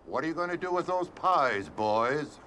What are you going to do with those pies, boys?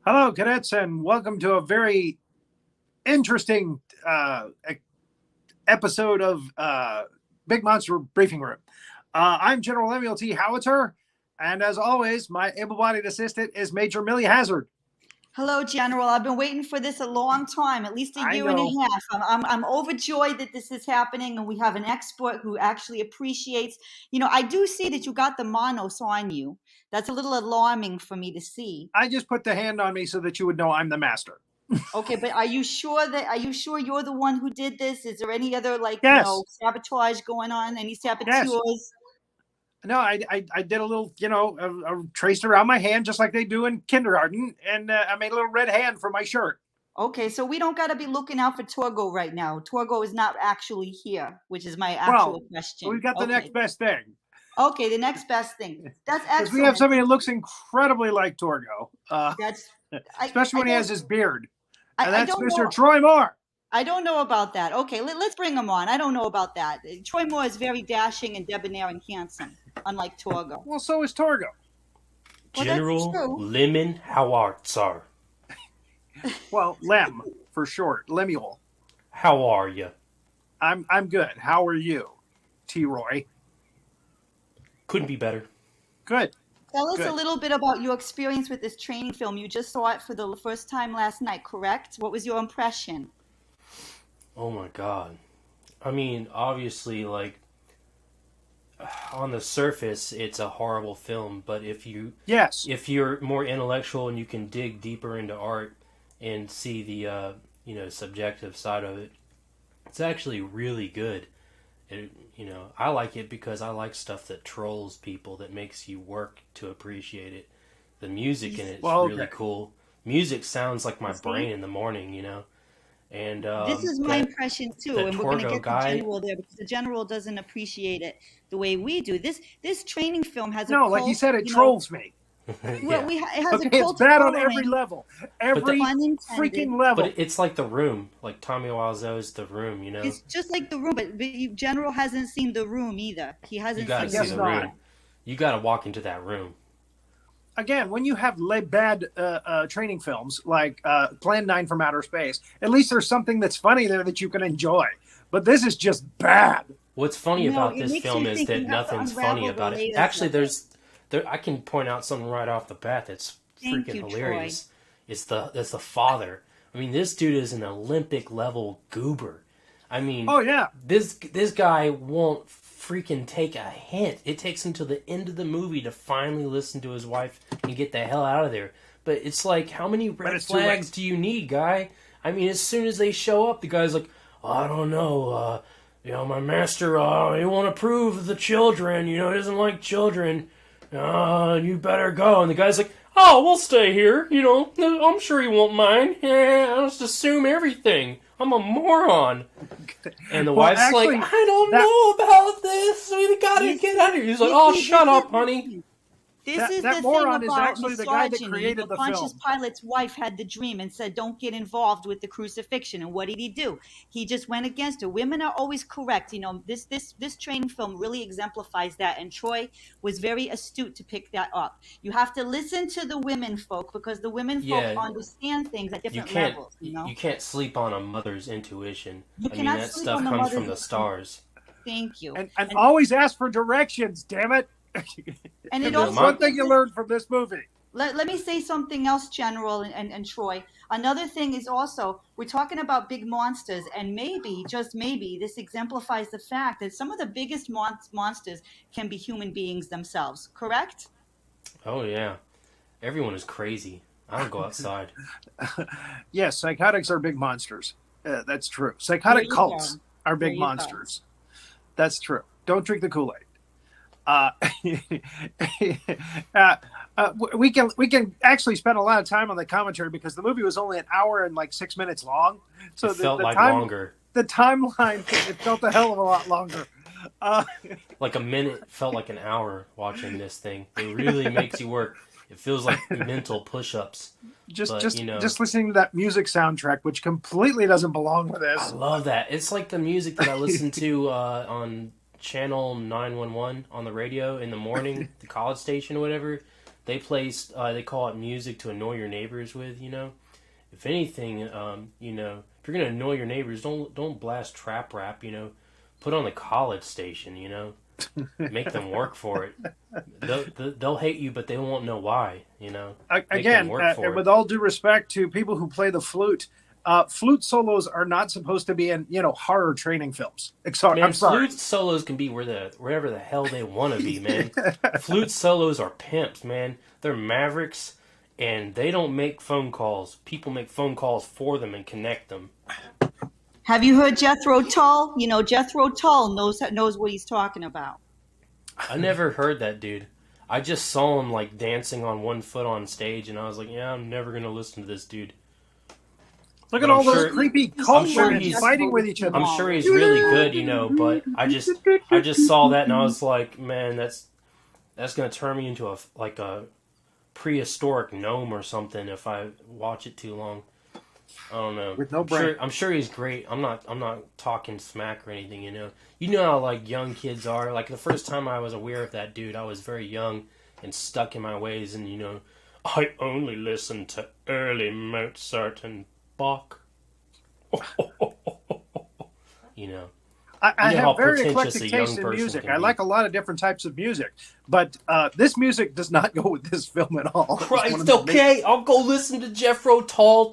Hello, cadets, and welcome to a very interesting episode of Big Monster Briefing Room. I'm General Lemuel T. Howizter, and as always, my able-bodied assistant is Major Millie Hazzard. Hello, General. I've been waiting for this a long time, at least a year and a half. I'm overjoyed that this is happening, and we have an expert who actually appreciates. You know, I do see that you got the Manos on you. That's a little alarming for me to see. I just put the hand on me so that you would know I'm the master. Okay, but are you sure you're the one who did this? Is there any other sabotage going on? Any saboteurs? Yes. No, I did a little, traced around my hand just like they do in kindergarten, and I made a little red hand for my shirt. Okay, so we don't got to be looking out for Torgo right now. Torgo is not actually here, which is my actual question. We've got the next best thing. Okay, the next best thing. That's excellent. Because we have somebody that looks incredibly like Torgo, especially when he has his beard. And that's Mr. Troy Moore. I don't know about that. Okay, let's bring him on. I don't know about that. Troy Moore is very dashing and debonair and handsome, unlike Torgo. Well, so is Torgo. General Lemon Howizter. Well, Lem for short, Lemuel. How are you? I'm good. How are you, T. Roy? Couldn't be better. Good. Tell us a little bit about your experience with this training film. You just saw it for the first time last night, correct? What was your impression? Oh my God. I mean, obviously, on the surface, it's a horrible film, but if you're more intellectual and you can dig deeper into art and see the subjective side of it, it's actually really good. I like it because I like stuff that trolls people, that makes you work to appreciate it. The music in it's really cool. Music sounds like my brain in the morning, And this is my impression too, and we're going to get the general there because the general doesn't appreciate it the way we do. This training film has like you said, it trolls me. Well, it has a cult it's bad following. On every level, freaking level. But it's like The Room, like Tommy Wiseau's The Room. It's just like The Room, but General hasn't seen The Room either. He hasn't. You got to see The Room. You got to walk into that room. Again, when you have bad training films like Plan 9 from Outer Space, at least there's something that's funny there that you can enjoy. But this is just bad. What's funny about this film is that nothing's funny about it. Actually, I can point out something right off the bat that's freaking hilarious. Troy. It's the father. I mean, this dude is an Olympic level goober. I mean, this guy won't freaking take a hint. It takes him to the end of the movie to finally listen to his wife and get the hell out of there. But it's like, how many red flags do you need, guy? I mean, as soon as they show up, the guy's like, I don't know, my master, he won't approve of the children, he doesn't like children. You better go. And the guy's like, oh, we'll stay here, I'm sure he won't mind. Yeah, I'll just assume everything. I'm a moron. And the wife's like, I don't know about this. We gotta get out of here. He's like, oh, shut up, honey. This is the thing about misogyny. Pontius Pilate's wife had the dream and said, don't get involved with the crucifixion. And what did he do? He just went against her. Women are always correct. This training film really exemplifies that. And Troy was very astute to pick that up. You have to listen to the women folk because the women folk understand things at different levels. You can't sleep on a mother's intuition. That stuff comes from the stars. Thank you. And always ask for directions, damn it. And that's one thing you learned from this movie. Let me say something else, General and Troy. Another thing is also, we're talking about big monsters, and maybe, just maybe, this exemplifies the fact that some of the biggest monsters can be human beings themselves, correct? Oh, yeah. Everyone is crazy. I don't go outside. Yes, psychotics are big monsters. That's true. Psychotic cults are big monsters. That's true. Don't drink the Kool-Aid. We can actually spend a lot of time on the commentary because the movie was only an hour and like 6 minutes long. So it felt like longer. The timeline, it felt a hell of a lot longer. Like a minute felt like an hour watching this thing. It really makes you work. It feels like mental push-ups. Just listening to that music soundtrack, which completely doesn't belong with this. I love that. It's like the music that I listen to on Channel 911 on the radio in the morning, the college station or whatever. They play, they call it music to annoy your neighbors with, If anything, if you're going to annoy your neighbors, don't blast trap rap, Put on the college station, Make them work for it. They'll hate you, but they won't know why, Again, with all due respect to people who play the flute, flute solos are not supposed to be in, horror training films. I'm sorry. Flute solos can be wherever the hell they want to be, man. Flute solos are pimps, man. They're mavericks, and they don't make phone calls. People make phone calls for them and connect them. Have you heard Jethro Tull? Jethro Tull knows what he's talking about. I never heard that dude. I just saw him like dancing on one foot on stage, and I was like, yeah, I'm never gonna listen to this dude. Look at all those creepy cults fighting with each other. I'm sure he's really good, but I just saw that and I was like, man, that's gonna turn me into a prehistoric gnome or something if I watch it too long. I don't know. With no brain. I'm sure he's great. I'm not talking smack or anything, You know how like young kids are. Like the first time I was aware of that dude, I was very young and stuck in my ways, and I only listened to early Mozart and Bach. I have very eclectic taste in music. I like a lot of different types of music, but this music does not go with this film at all. Christ, okay, I'll go listen to Jethro Tull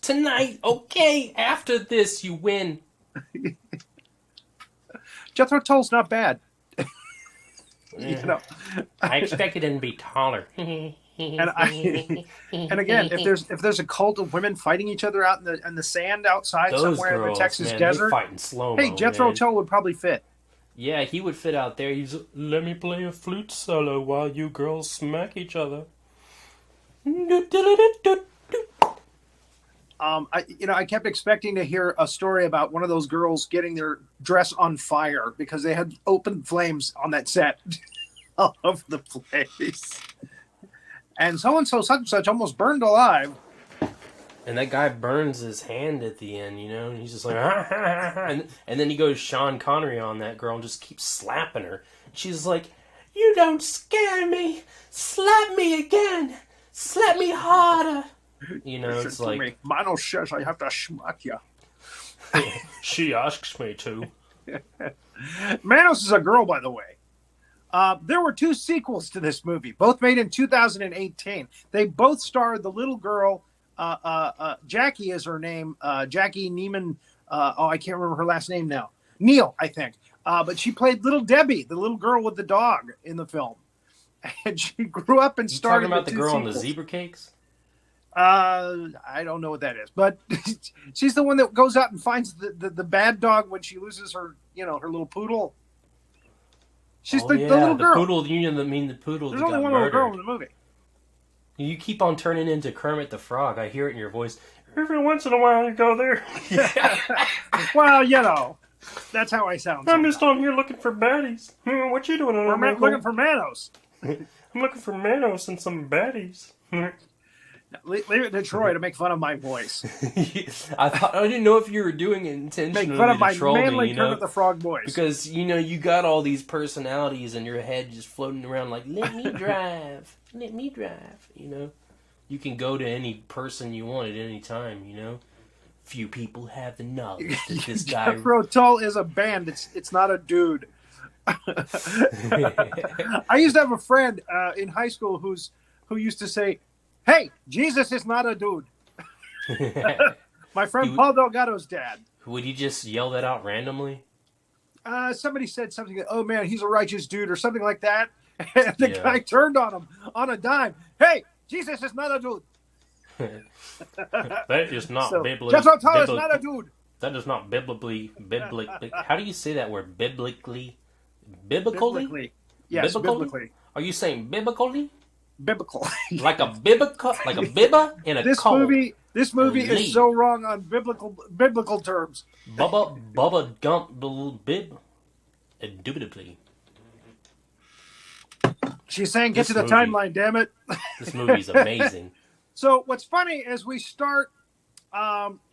tonight, okay? After this, you win. Jethro Tull's not bad. I expected him to be taller. And again, if there's a cult of women fighting each other out in the sand outside somewhere in the Texas desert, fighting slow-mo, hey, Jethro Tull would probably fit. Yeah, he would fit out there. He's let me play a flute solo while you girls smack each other. I kept expecting to hear a story about one of those girls getting their dress on fire because they had open flames on that set all over the place. And so-and-so such and such almost burned alive. And that guy burns his hand at the end, and he's just like, and then he goes Sean Connery on that girl and just keeps slapping her. She's like, you don't scare me. Slap me again. Slap me harder. It's like... Me. Manos says I have to smack you. She asks me to. Manos is a girl, by the way. There were 2 sequels to this movie, both made in 2018. They both starred the little girl, Jackie is her name, Jackie Neiman. I can't remember her last name now. Neal, I think. But she played Little Debbie, the little girl with the dog in the film. And she grew up and starred. You talking about the girl on the zebra cakes? I don't know what that is, but she's the one that goes out and finds the bad dog when she loses her, her little poodle. She's the little girl. The poodle, the poodle. There's only one little girl in the movie. You keep on turning into Kermit the Frog. I hear it in your voice. Every once in a while you go there. Well, that's how I sound. I'm just on here looking for baddies. What you doing? I'm looking for Manos. I'm looking for Manos and some baddies. Leave it to Troy to make fun of my voice. I didn't know if you were doing it intentionally. Make fun of my manly Kermit the Frog voice. Because, you got all these personalities in your head just floating around like, let me drive. Let me drive. You can go to any person you want at any time, Few people have the knowledge that this guy... Jethro Tull is a band. It's not a dude. I used to have a friend in high school whose who used to say, "Hey, Jesus is not a dude." My friend Paul Delgado's dad. Would he just yell that out randomly? Somebody said something like, "Oh man, he's a righteous dude," or something like that. And the guy turned on him on a dime. "Hey, Jesus is not a dude." That is not biblically. That's what is not a dude. That is not biblically. How do you say that word? Biblically? Biblically? Yes, biblically. Are you saying biblically? Biblical. like a bibba in a This movie is so wrong on biblical terms. Bubba Gump bib indubitably. She's saying, "Get to the timeline, damn it." This movie's amazing. So what's funny is we start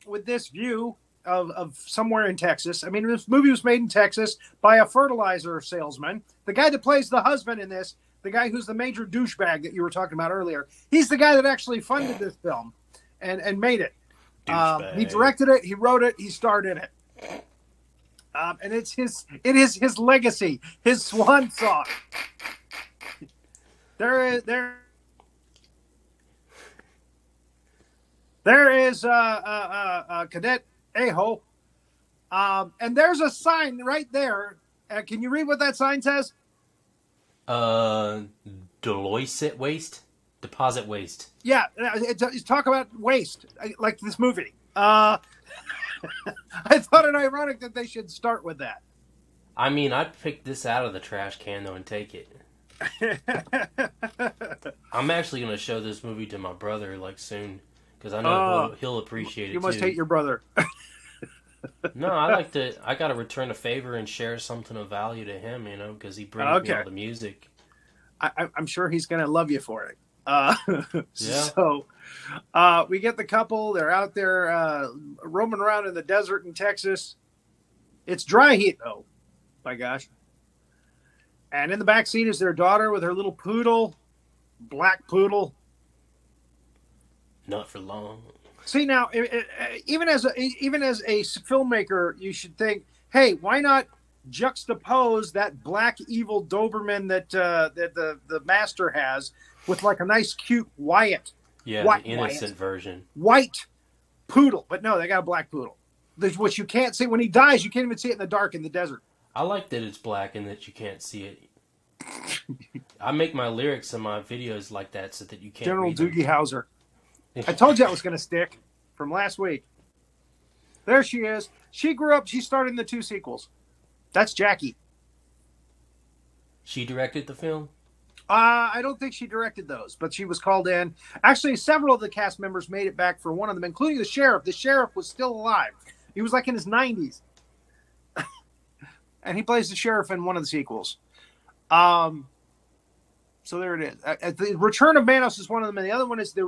with this view of somewhere in Texas. I mean, this movie was made in Texas by a fertilizer salesman. The guy that plays the husband in this, the guy who's the major douchebag that you were talking about earlier, he's the guy that actually funded this film and made it. He directed it, he wrote it, he starred in it. And it is his legacy, his swan song. There is Cadet Aho, and there's a sign right there. Can you read what that sign says? Deloitte waste? Deposit waste. Yeah, it's talk about waste, like this movie. I thought it ironic that they should start with that. I mean, I'd pick this out of the trash can, though, and take it. I'm actually going to show this movie to my brother, soon, because I know he'll appreciate it, too. You must hate your brother. No, I got to return a favor and share something of value to him, because he brings me all the music. I'm sure he's going to love you for it. Yeah. So we get the couple. They're out there roaming around in the desert in Texas. It's dry heat, though. My gosh. And in the back seat is their daughter with her little poodle, black poodle. Not for long. See, now, even as a filmmaker, you should think, hey, why not juxtapose that black evil Doberman that the master has with a nice cute Wyatt. Yeah, the innocent version. White poodle. But no, they got a black poodle. Which you can't see. When he dies, you can't even see it in the dark in the desert. I like that it's black and that you can't see it. I make my lyrics and my videos like that so that you can't General read them. Doogie Howser. I told you that was going to stick from last week. There she is. She grew up. She starred in the 2 sequels. That's Jackie. She directed the film? I don't think she directed those, but she was called in. Actually, several of the cast members made it back for one of them, including the sheriff. The sheriff was still alive. He was in his 90s. And he plays the sheriff in one of the sequels. So there it is. The Return of Manos is one of them, and the other one is the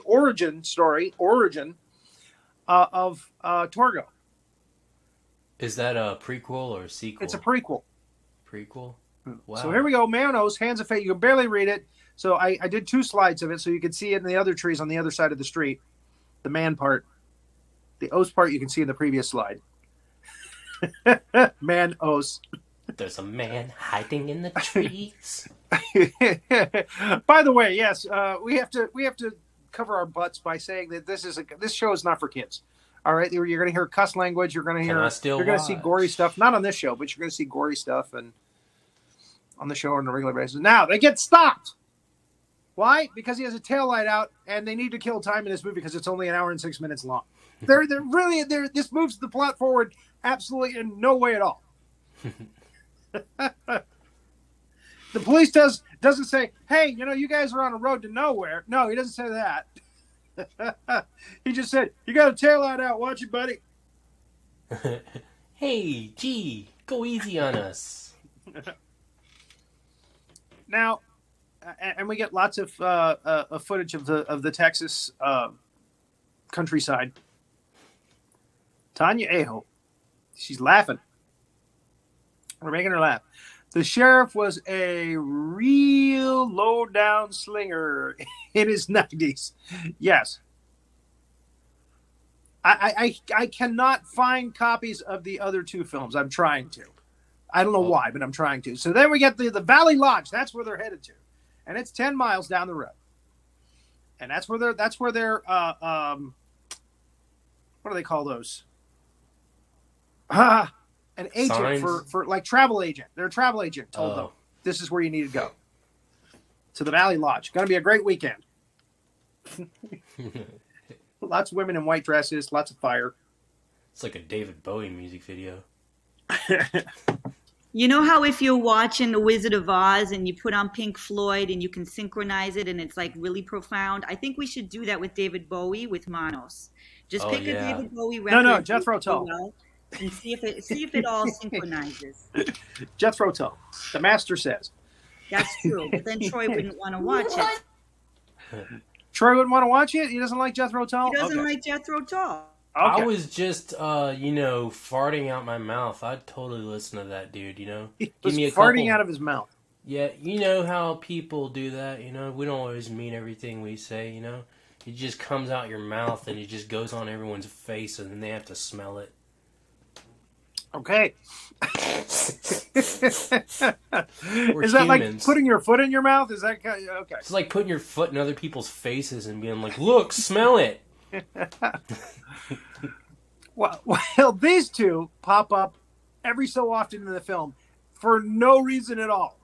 origin story of Torgo. Is that a prequel or a sequel? It's a prequel. Prequel? Wow. So here we go. Manos, Hands of Fate. You can barely read it. So I did 2 slides of it so you could see it in the other trees on the other side of the street. The man part. The os part you can see in the previous slide. Man-os. There's a man hiding in the trees. By the way, yes, we have to cover our butts by saying that this show is not for kids. All right, you're going to hear cuss language. You're going to see gory stuff. Not on this show, but you're going to see gory stuff and on the show on a regular basis. Now they get stopped. Why? Because he has a taillight out, and they need to kill time in this movie because it's only 1 hour and 6 minutes long. This moves the plot forward absolutely in no way at all. The police doesn't say, hey, you guys are on a road to nowhere. No, he doesn't say that. He just said, you got a taillight out. Watch it, buddy. Hey, gee, go easy on us. Now, and we get lots of footage of the Texas countryside. Tanya Aho, she's laughing. We're making her laugh. The sheriff was a real low-down slinger in his 90s. Yes. I cannot find copies of the other 2 films. I'm trying to. I don't know why, but I'm trying to. So then we get the Valley Lodge. That's where they're headed to. and it's 10 miles down the road. And that's where they're what do they call those? An agent for like travel agent. Their travel agent told them this is where you need to go. To the Valley Lodge. Going to be a great weekend. Lots of women in white dresses, lots of fire. It's like a David Bowie music video. You know how if you're watching The Wizard of Oz and you put on Pink Floyd and you can synchronize it and it's like really profound? I think we should do that with David Bowie with Manos. Just pick a David Bowie record. No, Jethro Tull. And see if it all synchronizes. Jethro Tull. The master says. That's true, but then Troy wouldn't want to watch it. Troy wouldn't want to watch it? He doesn't like Jethro Tull? He doesn't like Jethro Tull. Okay. I was just, farting out my mouth. I'd totally listen to that dude, He was farting out of his mouth. Yeah, you know how people do that, We don't always mean everything we say, It just comes out your mouth and it just goes on everyone's face and then they have to smell it. Okay. Is that humans. like putting your foot in your mouth? Is that okay? It's like putting your foot in other people's faces and being like, "Look, smell it." Well, these two pop up every so often in the film for no reason at all,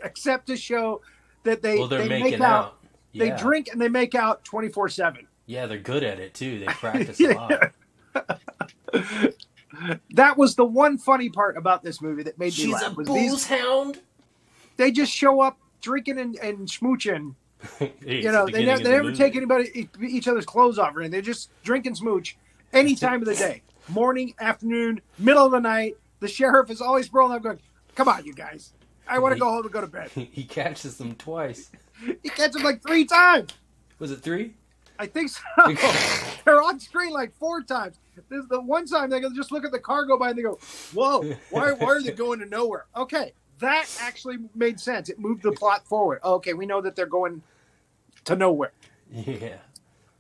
except to show that they make out. Yeah. They drink and they make out 24/7. Yeah, they're good at it too. They practice a lot. That was the one funny part about this movie that made me laugh. She's a booze hound. They just show up drinking and schmooching. They never take each other's clothes off or anything. They just drink and smooch any time of the day. Morning, afternoon, middle of the night. The sheriff is always rolling up going, "Come on, you guys. I want to go home and go to bed." He catches them twice. He catches them like 3 times. Was it 3? I think so. They're on screen like 4 times. There's the one time they just look at the car go by and they go, "Whoa, why are they going to nowhere?" Okay, that actually made sense. It moved the plot forward. Okay, we know that they're going to nowhere. Yeah.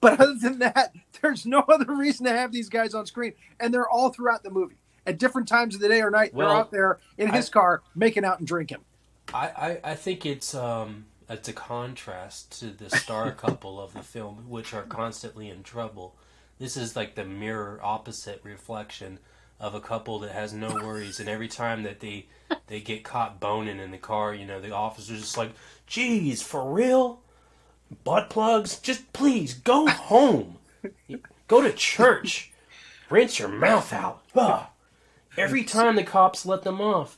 But other than that, there's no other reason to have these guys on screen. And they're all throughout the movie. At different times of the day or night, they're out there in his car making out and drinking. I think it's a contrast to the star couple of the film, which are constantly in trouble. This is like the mirror opposite reflection of a couple that has no worries. And every time that they get caught boning in the car, the officer's just like, "Geez, for real? Butt plugs? Just please go home. Go to church. Rinse your mouth out." Ugh. Every time the cops let them off.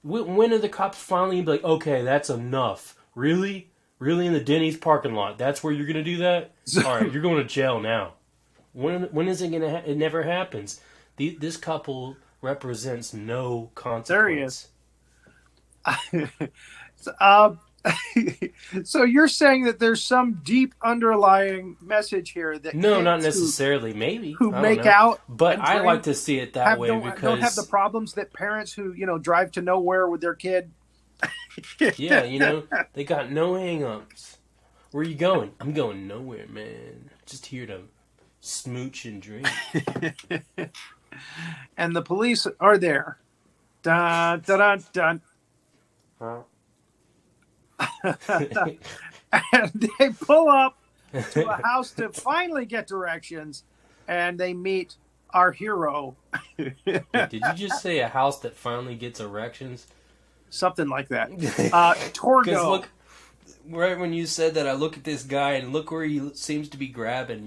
When are the cops finally be like, "Okay, that's enough. Really? Really in the Denny's parking lot? That's where you're going to do that? All right, you're going to jail now." When is it going to it never happens. This couple represents no consequence. There he is. So you're saying that there's some deep underlying message here that not necessarily, maybe who make out, but I like to see it that way because don't have the problems that parents who drive to nowhere with their kid. Yeah, they got no hang-ups. Where are you going? I'm going nowhere, man. Just here to smooch and drink. And the police are there. Dun, dun, dun, dun. And they pull up to a house to finally get directions, and they meet our hero. Did you just say a house that finally gets erections? Something like that. Torgo. Look, right when you said that, I look at this guy and look where he seems to be grabbing.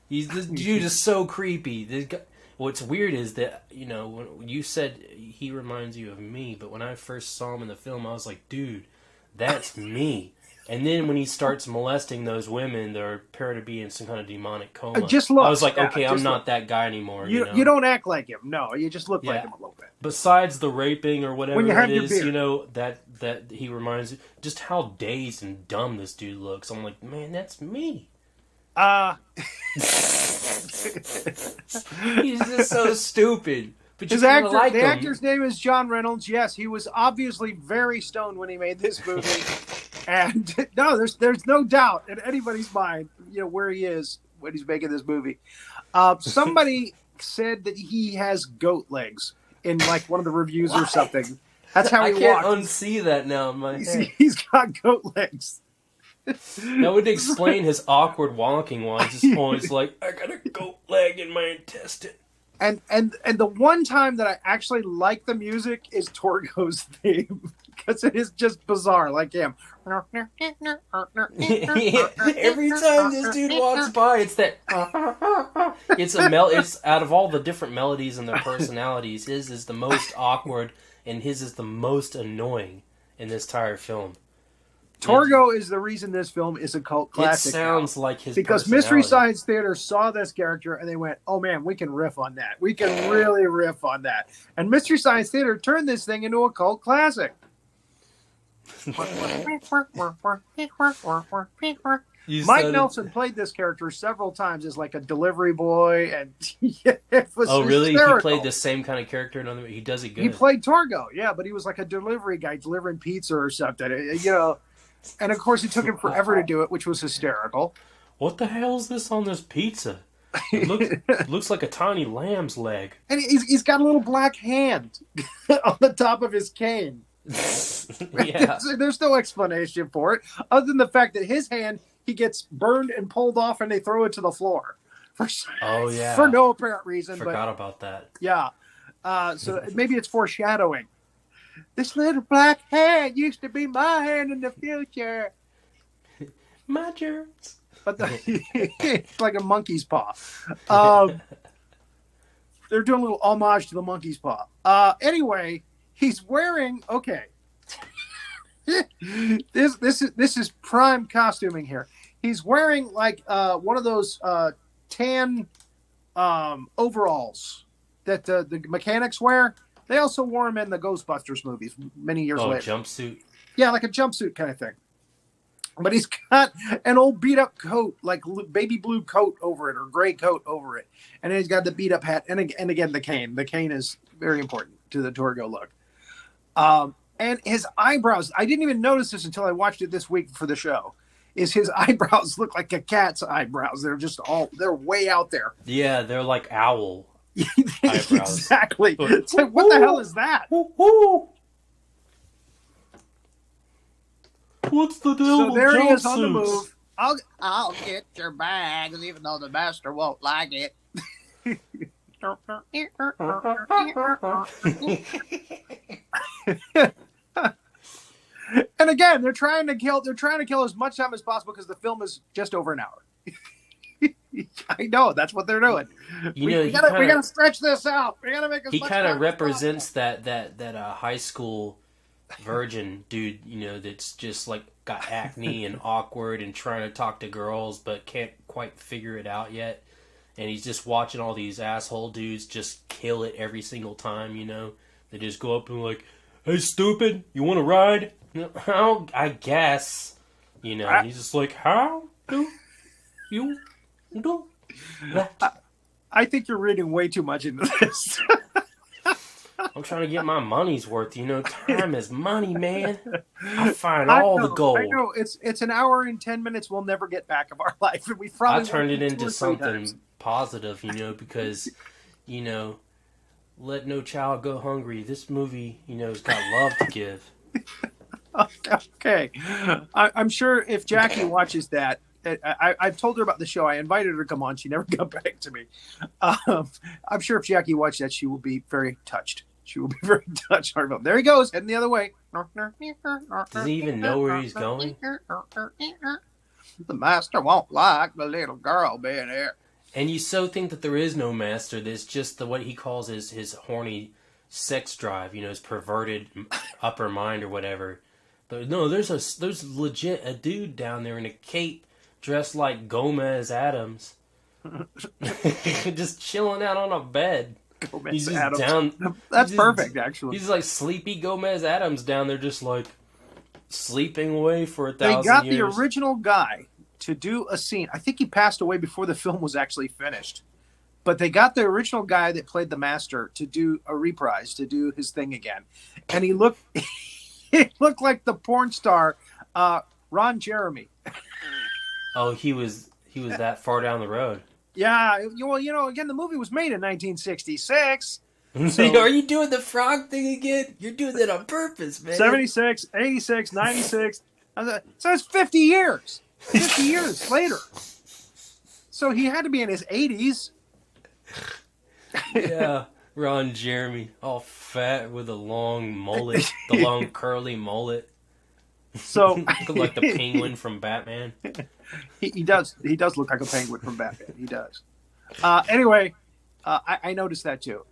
This dude is so creepy. This guy. What's weird is that when you said he reminds you of me, but when I first saw him in the film, I was like, dude, that's me. And then when he starts molesting those women, they're appear to be in some kind of demonic coma. Just look. I was like, okay, I'm not that guy anymore. You don't act like him. No, you just look like him a little bit. Besides the raping or whatever it is, that he reminds you just how dazed and dumb this dude looks. I'm like, man, that's me. He's just so stupid. But the actor's name is John Reynolds. Yes, he was obviously very stoned when he made this movie. And no, there's no doubt in anybody's mind, where he is when he's making this movie. Somebody said that he has goat legs in like one of the reviews or something. That's how he walks. I can't unsee that now in my head. He's got goat legs. That would explain his awkward walking while he's just always like, I got a goat leg in my intestine. And the one time that I actually like the music is Torgo's theme. Because it is just bizarre, like him. Every time this dude walks by, it's that. It's out of all the different melodies and their personalities, his is the most awkward, and his is the most annoying in this entire film. Torgo is the reason this film is a cult classic. It sounds like his because Mystery Science Theater saw this character and they went, "Oh man, we can riff on that. We can really riff on that." And Mystery Science Theater turned this thing into a cult classic. Mike Nelson played this character several times as like a delivery boy, and it was really? hysterical. He played the same kind of character? He does it good. He played Torgo, yeah, but he was like a delivery guy delivering pizza or something, you know. And of course, it took him forever to do it, which was hysterical. What the hell is this on this pizza? It looks like a tiny lamb's leg. And he's got a little black hand on the top of his cane. Yeah. There's no explanation for it, other than the fact that his hand, he gets burned and pulled off, and they throw it to the floor. For no apparent reason. Forgot about that. Yeah. So maybe it's foreshadowing. This little black hand used to be my hand in the future. My germs. But it's like a monkey's paw. They're doing a little homage to the monkey's paw. Anyway, he's wearing this is prime costuming here. He's wearing like one of those tan overalls that the mechanics wear. They also wore him in the Ghostbusters movies many years later. Jumpsuit? Yeah, like a jumpsuit kind of thing. But he's got an old beat-up coat, like baby blue coat over it, or gray coat over it. And then he's got the beat-up hat, and again, the cane. The cane is very important to the Torgo look. And his eyebrows, I didn't even notice this until I watched it this week for the show, is his eyebrows look like a cat's eyebrows. They're way out there. Yeah, they're like owl eyebrows. Exactly. It's like, what the hell is that? What's the deal So with there he is jumpsuits? on the move. I'll get your bags, even though the master won't like it. And again, they're trying to kill as much time as possible because the film is just over an hour. I know that's what they're doing. We gotta stretch this out. We gotta make. He kind of represents that high school virgin dude, that's just like got acne and awkward and trying to talk to girls but can't quite figure it out yet. And he's just watching all these asshole dudes just kill it every single time, They just go up and like, "Hey, stupid, you want to ride?" How? I guess. And he's just like, "How do you do that?" I think you're reading way too much into this. I'm trying to get my money's worth. Time is money, man. I find all the gold. I know. It's an hour and 10 minutes we'll never get back of our life. And we probably I turned it into something positive, because, let no child go hungry. This movie, has got love to give. Okay. I'm sure if Jackie watches that, I've told her about the show. I invited her to come on. She never got back to me. I'm sure if Jackie watched that, she will be very touched. She will be very touched. There he goes, heading the other way. Does he even know where he's going? The master won't like the little girl being here. And you so think that there is no master. There's just what he calls his horny sex drive, his perverted upper mind or whatever. But no, there's legit a dude down there in a cape dressed like Gomez Adams. Just chilling out on a bed. Gomez Adams. That's perfect, actually. He's like sleepy Gomez Adams down there, just like sleeping away for 1,000 years. They got the original guy to do a scene. I think he passed away before the film was actually finished. But they got the original guy that played the master to do a reprise, to do his thing again. And he looked like the porn star Ron Jeremy. Oh, he was that far down the road. Yeah, well, again, the movie was made in 1966, So, are you doing the frog thing again? You're doing that on purpose, man. 76, 86, 96. So it's 50 years. 50 years later. So he had to be in his 80s. Yeah. Ron Jeremy, all fat with a long mullet, the long curly mullet. So like the penguin from Batman. He does look like a penguin from Batman. He does. Anyway, I noticed that too.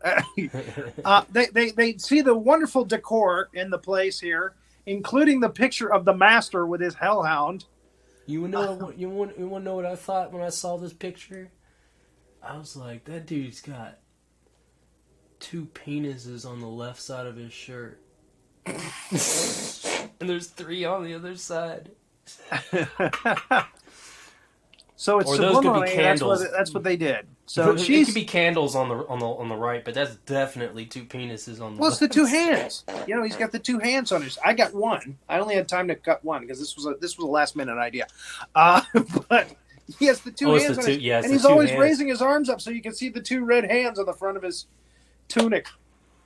They see the wonderful decor in the place here, including the picture of the master with his hellhound. You want to know what I thought when I saw this picture? I was like, that dude's got 2 penises on the left side of his shirt. And there's 3 on the other side. So it's subliminally, that's what they did. So it could be candles on the right, but that's definitely 2 penises on the left. Well, it's the 2 hands. He's got the 2 hands on his. I got one. I only had time to cut one because this was a last minute idea. But he has the 2 hands on his, and he's always raising his arms up so you can see the 2 red hands on the front of his tunic.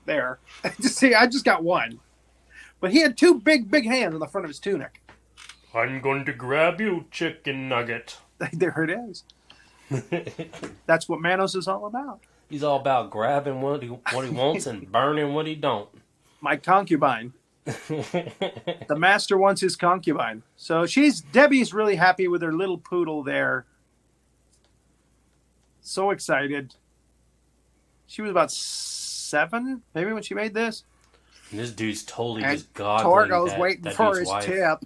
There, see, I just got one, but he had 2 big hands on the front of his tunic. I'm going to grab you, chicken nugget. There it is. That's what Manos is all about. He's all about grabbing what he wants and burning what he don't. My concubine. The master wants his concubine. So Debbie's really happy with her little poodle there. So excited. She was about 7, maybe, when she made this. And this dude's totally just goggling Torgo's waiting for his tip.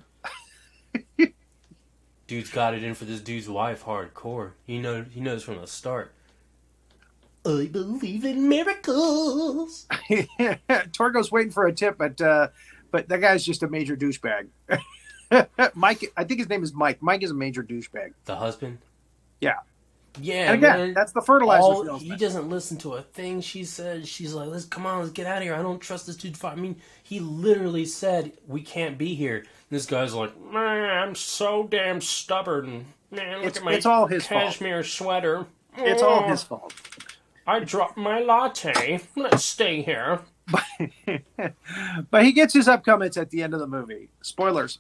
Dude's got it in for this dude's wife hardcore. He knows from the start. I believe in miracles. Torgo's waiting for a tip, but that guy's just a major douchebag. Mike, I think his name is Mike. Mike is a major douchebag. The husband? Yeah. Yeah, and again, man, that's the fertilizer. He doesn't listen to a thing she says. She's like, let's get out of here. I don't trust this dude. I mean, he literally said, we can't be here. And this guy's like, man, I'm so damn stubborn. Man, look at my all his cashmere sweater. It's all his fault. I dropped my latte. Let's stay here. But he gets his up comments at the end of the movie. Spoilers.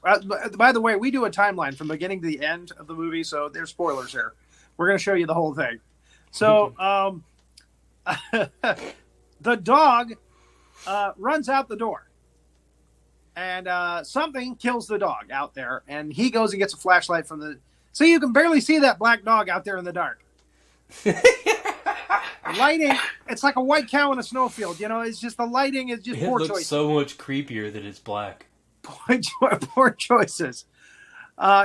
By the way, we do a timeline from beginning to the end of the movie, so there's spoilers here. We're going to show you the whole thing. So, the dog runs out the door. And something kills the dog out there. And he goes and gets a flashlight from the... So you can barely see that black dog out there in the dark. Lighting, it's like a white cow in a snowfield. It's just the lighting is just poor choices. It looks so much creepier that it's black. Poor choices.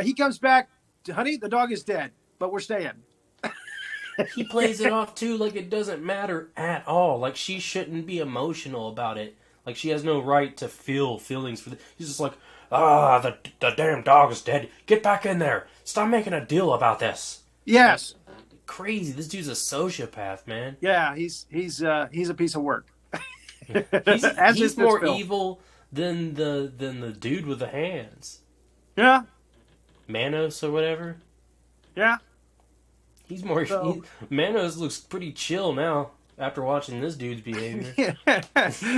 He comes back. Honey, the dog is dead. But we're staying. He plays it off, too, like it doesn't matter at all. Like, she shouldn't be emotional about it. Like, she has no right to feel feelings for this. He's just like, the damn dog is dead. Get back in there. Stop making a deal about this. Yes. Like, crazy. This dude's a sociopath, man. Yeah, he's a piece of work. he's more evil than the dude with the hands. Yeah. Manos or whatever. Yeah. He's more... Manos looks pretty chill now after watching this dude's behavior.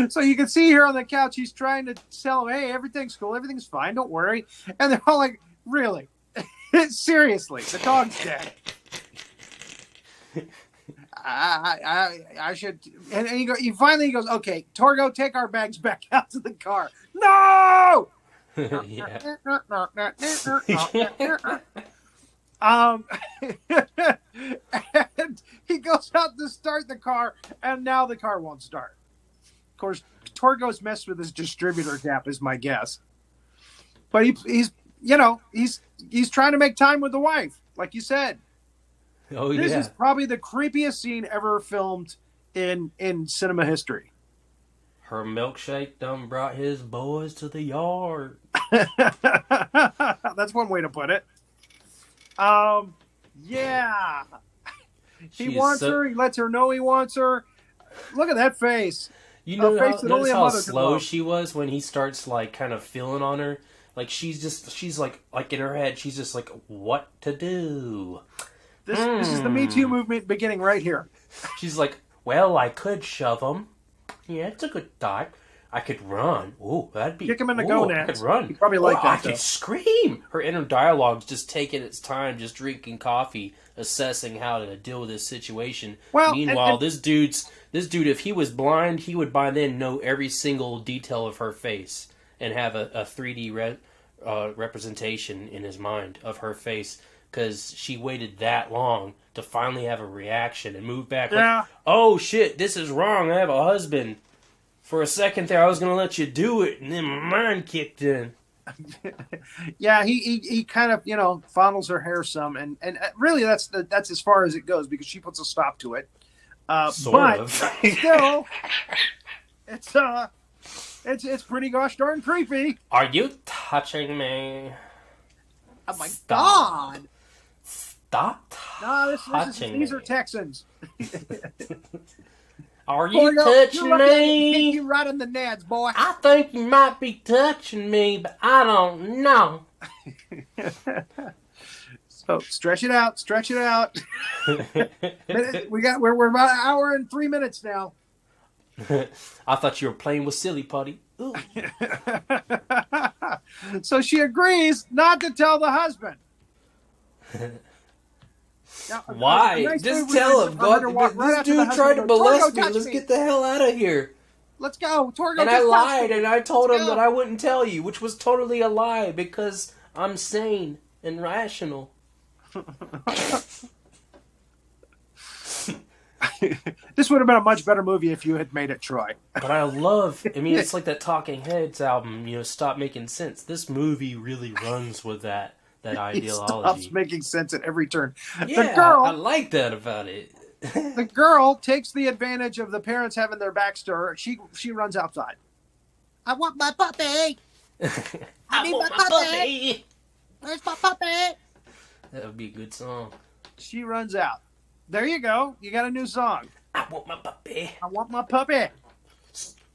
So you can see here on the couch, he's trying to tell him, hey, everything's cool, everything's fine, don't worry. And they're all like, really? Seriously, the dog's dead. I should... And he finally goes, okay, Torgo, take our bags back out to the car. No! And he goes out to start the car, and now the car won't start. Of course, Torgo's messed with his distributor gap, is my guess. But he's trying to make time with the wife, like you said. Oh, yeah. This is probably the creepiest scene ever filmed in cinema history. Her milkshake done brought his boys to the yard. That's one way to put it. Yeah. He wants her. He lets her know he wants her. Look at that face. You know how slow she was when he starts like kind of feeling on her. Like she's like in her head. She's just like, what to do? This is the Me Too movement beginning right here. She's like, well, I could shove him. Yeah, it's a good thought. I could run. Ooh, that'd be... Kick him in the I gonads. could run. You probably like that, I could scream. Her inner dialogue's just taking its time, just drinking coffee, assessing how to deal with this situation. Well, meanwhile, this dude, if he was blind, he would by then know every single detail of her face and have a 3D representation in his mind of her face, because she waited that long to finally have a reaction and move back. Yeah. Like, oh shit, this is wrong. I have a husband. For a second there, I was going to let you do it, and then my mind kicked in. Yeah, he kind of, fondles her hair some, and really that's as far as it goes, because she puts a stop to it. Sort of. Still, it's pretty gosh darn creepy. Are you touching me? Oh my God! Stop touching me. These are Texans. Are you touching me? Kick you right in the nads, boy. I think you might be touching me, but I don't know. So stretch it out. We're about an hour and 3 minutes now. I thought you were playing with silly putty. Ooh. So she agrees not to tell the husband. Now, why? Just tell him. This dude tried to molest me. Let's get the hell out of here. Let's go. Torgo, and I lied, and I told him that I wouldn't tell you, which was totally a lie, because I'm sane and rational. This would have been a much better movie if you had made it Troy. But it's like that Talking Heads album, Stop Making Sense. This movie really runs with that ideology. It stops making sense at every turn. Yeah, the girl, I like that about it. The girl takes the advantage of the parents having their backs to her. She runs outside. I want my puppy. I need my puppy. Where's my puppy? That would be a good song. She runs out. There you go. You got a new song. I want my puppy. I want my puppy.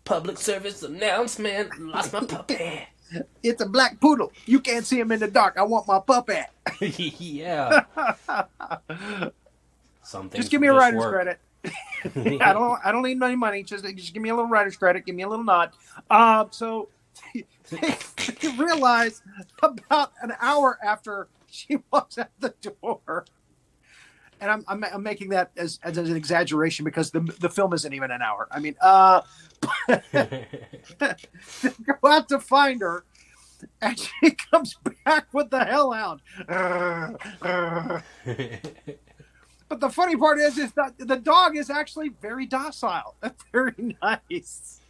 Public service announcement. Lost my puppy. It's a black poodle. You can't see him in the dark. I want my puppy. Yeah. Something. Just give me a writer's credit. I don't need any money. Just give me a little writer's credit. Give me a little nod. So they realize about an hour after she walks out the door, and I'm making that as an exaggeration because the film isn't even an hour. I mean, go out to find her, and she comes back with the hellhound. But the funny part is that the dog is actually very docile. Very nice.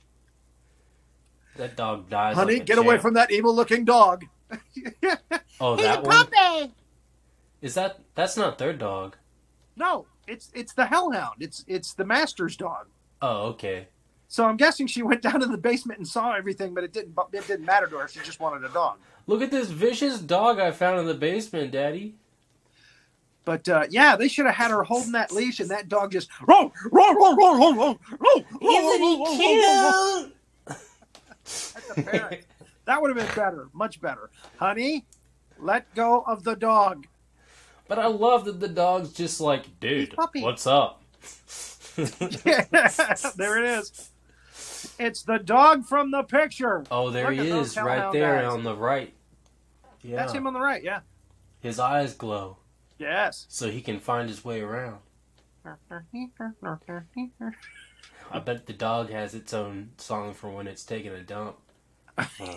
That dog dies. Honey, like a get champ. away from that evil-looking dog. Oh, He's that a one? puppy. Is that's not their dog? No, it's the hellhound. It's the master's dog. Oh, okay. So I'm guessing she went down to the basement and saw everything, but it didn't matter to her. She just wanted a dog. Look at this vicious dog I found in the basement, Daddy. But yeah, they should have had her holding that leash, and that dog just roll, roll, roll, roll, roll, roll, roll. Isn't he cute? That's a parrot. That would have been better, much better. Honey, let go of the dog. But I love that the dog's just like, dude, what's up? Yeah, there it is. It's the dog from the picture. Oh, there he is, right there on the right. Yeah, that's him on the right. Yeah, his eyes glow. Yes, so he can find his way around. I bet the dog has its own song for when it's taking a dump.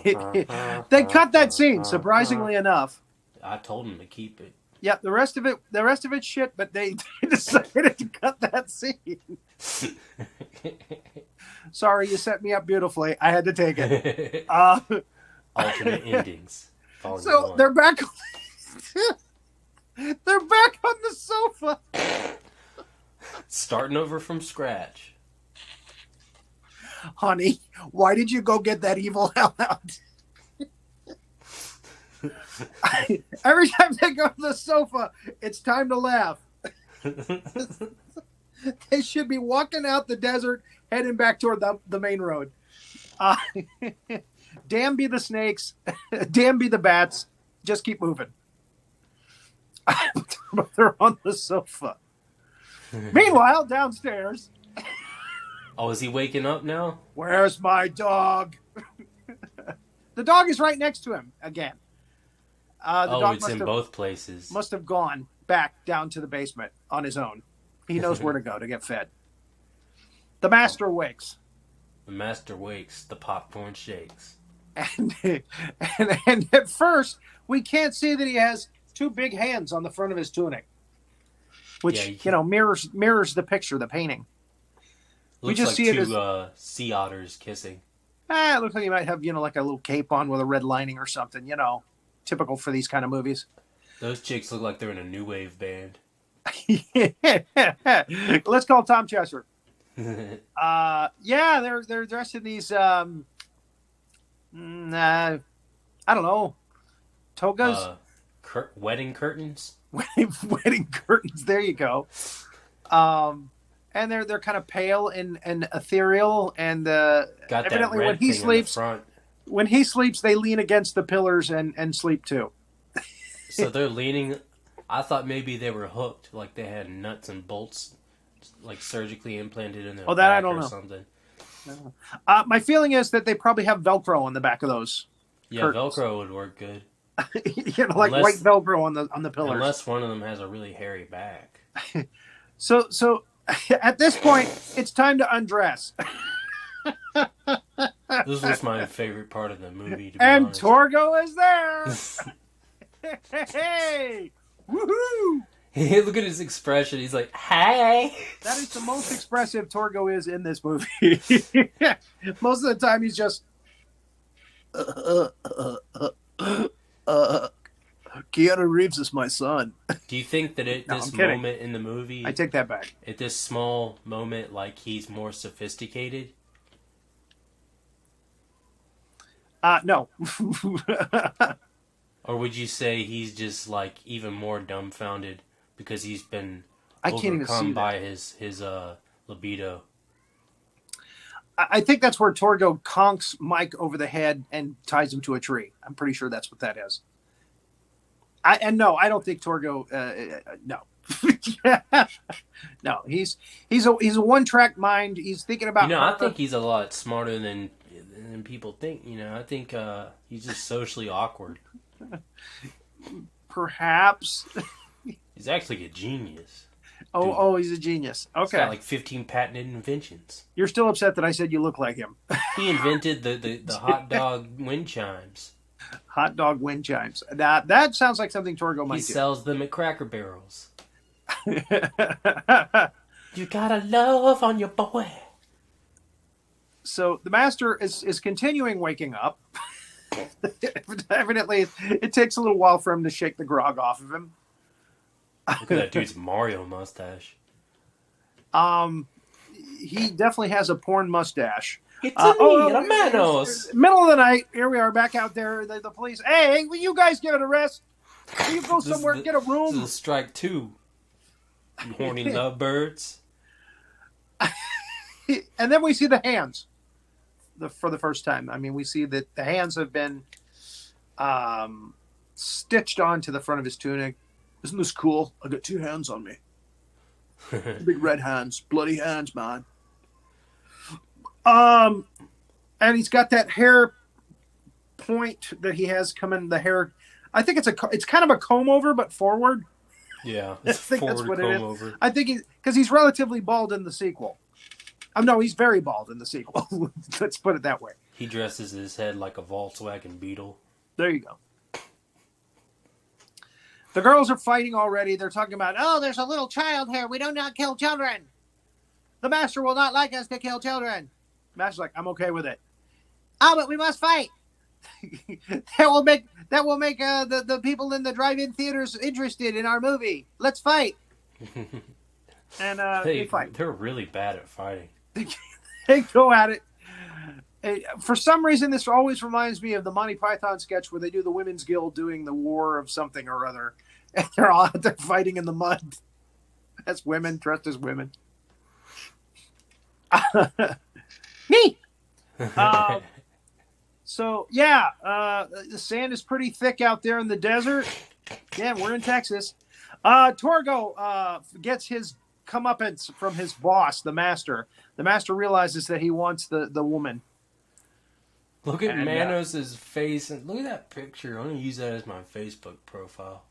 They cut that scene, surprisingly enough. I told him to keep it. Yeah, the rest of it's shit, but they decided to cut that scene. Sorry, you set me up beautifully. I had to take it. Alternate endings. So they're back. They're back on the sofa. Starting over from scratch. Honey, why did you go get that evil hellhound? Every time they go to the sofa, it's time to laugh. They should be walking out the desert, heading back toward the main road. Damn be the snakes. Damn be the bats. Just keep moving. They're on the sofa. Meanwhile, downstairs, Oh, is he waking up now? Where's my dog? The dog is right next to him again. The dog it's in both places. Must have gone back down to the basement on his own. He knows where to go to get fed. The master wakes. The master wakes. The popcorn shakes. And at first, we can't see that he has two big hands on the front of his tunic, which mirrors the picture, the painting. Looks we just like see it two sea otters kissing. It looks like he might have like a little cape on with a red lining or something. Typical for these kind of movies. Those chicks look like they're in a new wave band. Let's call Tom Chester. They're dressed in these I don't know, togas, wedding curtains. Wedding curtains. There you go. And they're kind of pale and ethereal, and got evidently that red when he thing sleeps, in the front. When he sleeps, they lean against the pillars and sleep too. So they're leaning. I thought maybe they were hooked, like they had nuts and bolts, like surgically implanted in their back I don't know. Something. My feeling is that they probably have Velcro on the back of those. Yeah, curtains. Velcro would work good. Like white Velcro on the pillars. Unless one of them has a really hairy back. So at this point, it's time to undress. This was my favorite part of the movie. To be and honest. Torgo is there. Hey, woohoo! Look at his expression. He's like, "Hey." That is the most expressive Torgo is in this movie. Most of the time, he's just. Keanu Reeves is my son. Do you think that at this moment in the movie, I take that back. At this small moment, like he's more sophisticated? No. Or would you say he's just like even more dumbfounded because he's been overcome by his libido? I think that's where Torgo conks Mike over the head and ties him to a tree. I'm pretty sure that's what that is. I don't think Torgo. No, no. He's a one-track mind. He's thinking about. I think he's a lot smarter than people think. I think he's just socially awkward. Perhaps. He's actually a genius. Oh, he's a genius. Okay. He's got like 15 patented inventions. You're still upset that I said you look like him. He invented the hot dog wind chimes. Hot dog wind chimes. That sounds like something Torgo might do. He sells them at Cracker Barrels. You got a love on your boy. So the master is continuing waking up. Evidently, it takes a little while for him to shake the grog off of him. Look at that dude's Mario mustache. He definitely has a porn mustache. It's a Manos. Middle of the night. Here we are back out there. The police. Hey, will you guys give it a rest? Will you go somewhere and get a room? This is strike 2. You horny lovebirds. And then we see the hands. For the first time. I mean, we see that the hands have been stitched onto the front of his tunic. Isn't this cool? I got 2 hands on me. Big red hands. Bloody hands, man. And he's got that hair point that he has coming. The hair, I think it's kind of a comb over, but forward. Yeah, I think that's what it is. Over. I think because he's relatively bald in the sequel. No, he's very bald in the sequel. Let's put it that way. He dresses his head like a Volkswagen Beetle. There you go. The girls are fighting already. They're talking about, there's a little child here. We do not kill children. The master will not like us to kill children. The master's like, I'm okay with it. But we must fight. that will make the people in the drive-in theaters interested in our movie. Let's fight. And they fight. They're really bad at fighting. They go at it. For some reason, this always reminds me of the Monty Python sketch where they do the Women's Guild doing the war of something or other. And they're all out there fighting in the mud. As women, dressed as women. Me! The sand is pretty thick out there in the desert. Yeah, we're in Texas. Torgo gets his comeuppance from his boss, the master. The master realizes that he wants the woman. Look at Manos' face, and look at that picture. I'm going to use that as my Facebook profile.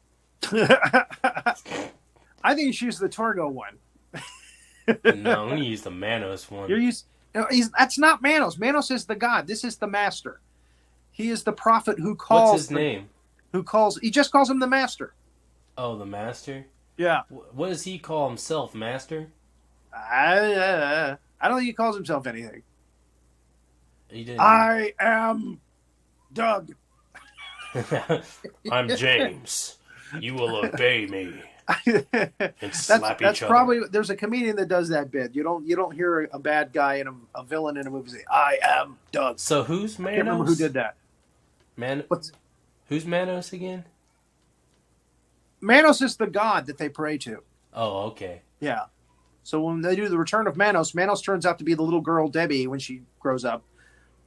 I think you should use the Torgo one. No, I'm going to use the Manos one. That's not Manos. Manos is the god. This is the master. He is the prophet who calls... What's his name? He just calls him the master. Oh, the master? Yeah. What does he call himself, master? I don't think he calls himself anything. He didn't. I am Doug. I'm James. You will obey me. And slap each other. Probably there's a comedian that does that bit. You don't hear a bad guy and a villain in a movie say, "I am Doug." So who's Manos? I can't remember who did that. Who's Manos again? Manos is the god that they pray to. Oh, okay. Yeah. So when they do the Return of Manos, Manos turns out to be the little girl Debbie when she grows up.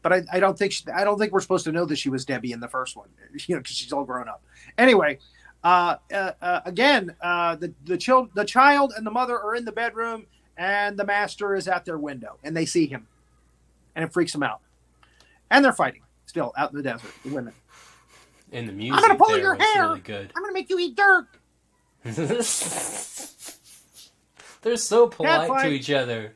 But I don't think we're supposed to know that she was Debbie in the first one, because she's all grown up. Anyway, again, the child and the mother are in the bedroom, and the master is at their window, and they see him, and it freaks them out, and they're fighting still out in the desert. The women. And the music. I'm gonna pull your hair. Really good. I'm gonna make you eat dirt. They're so polite to each other.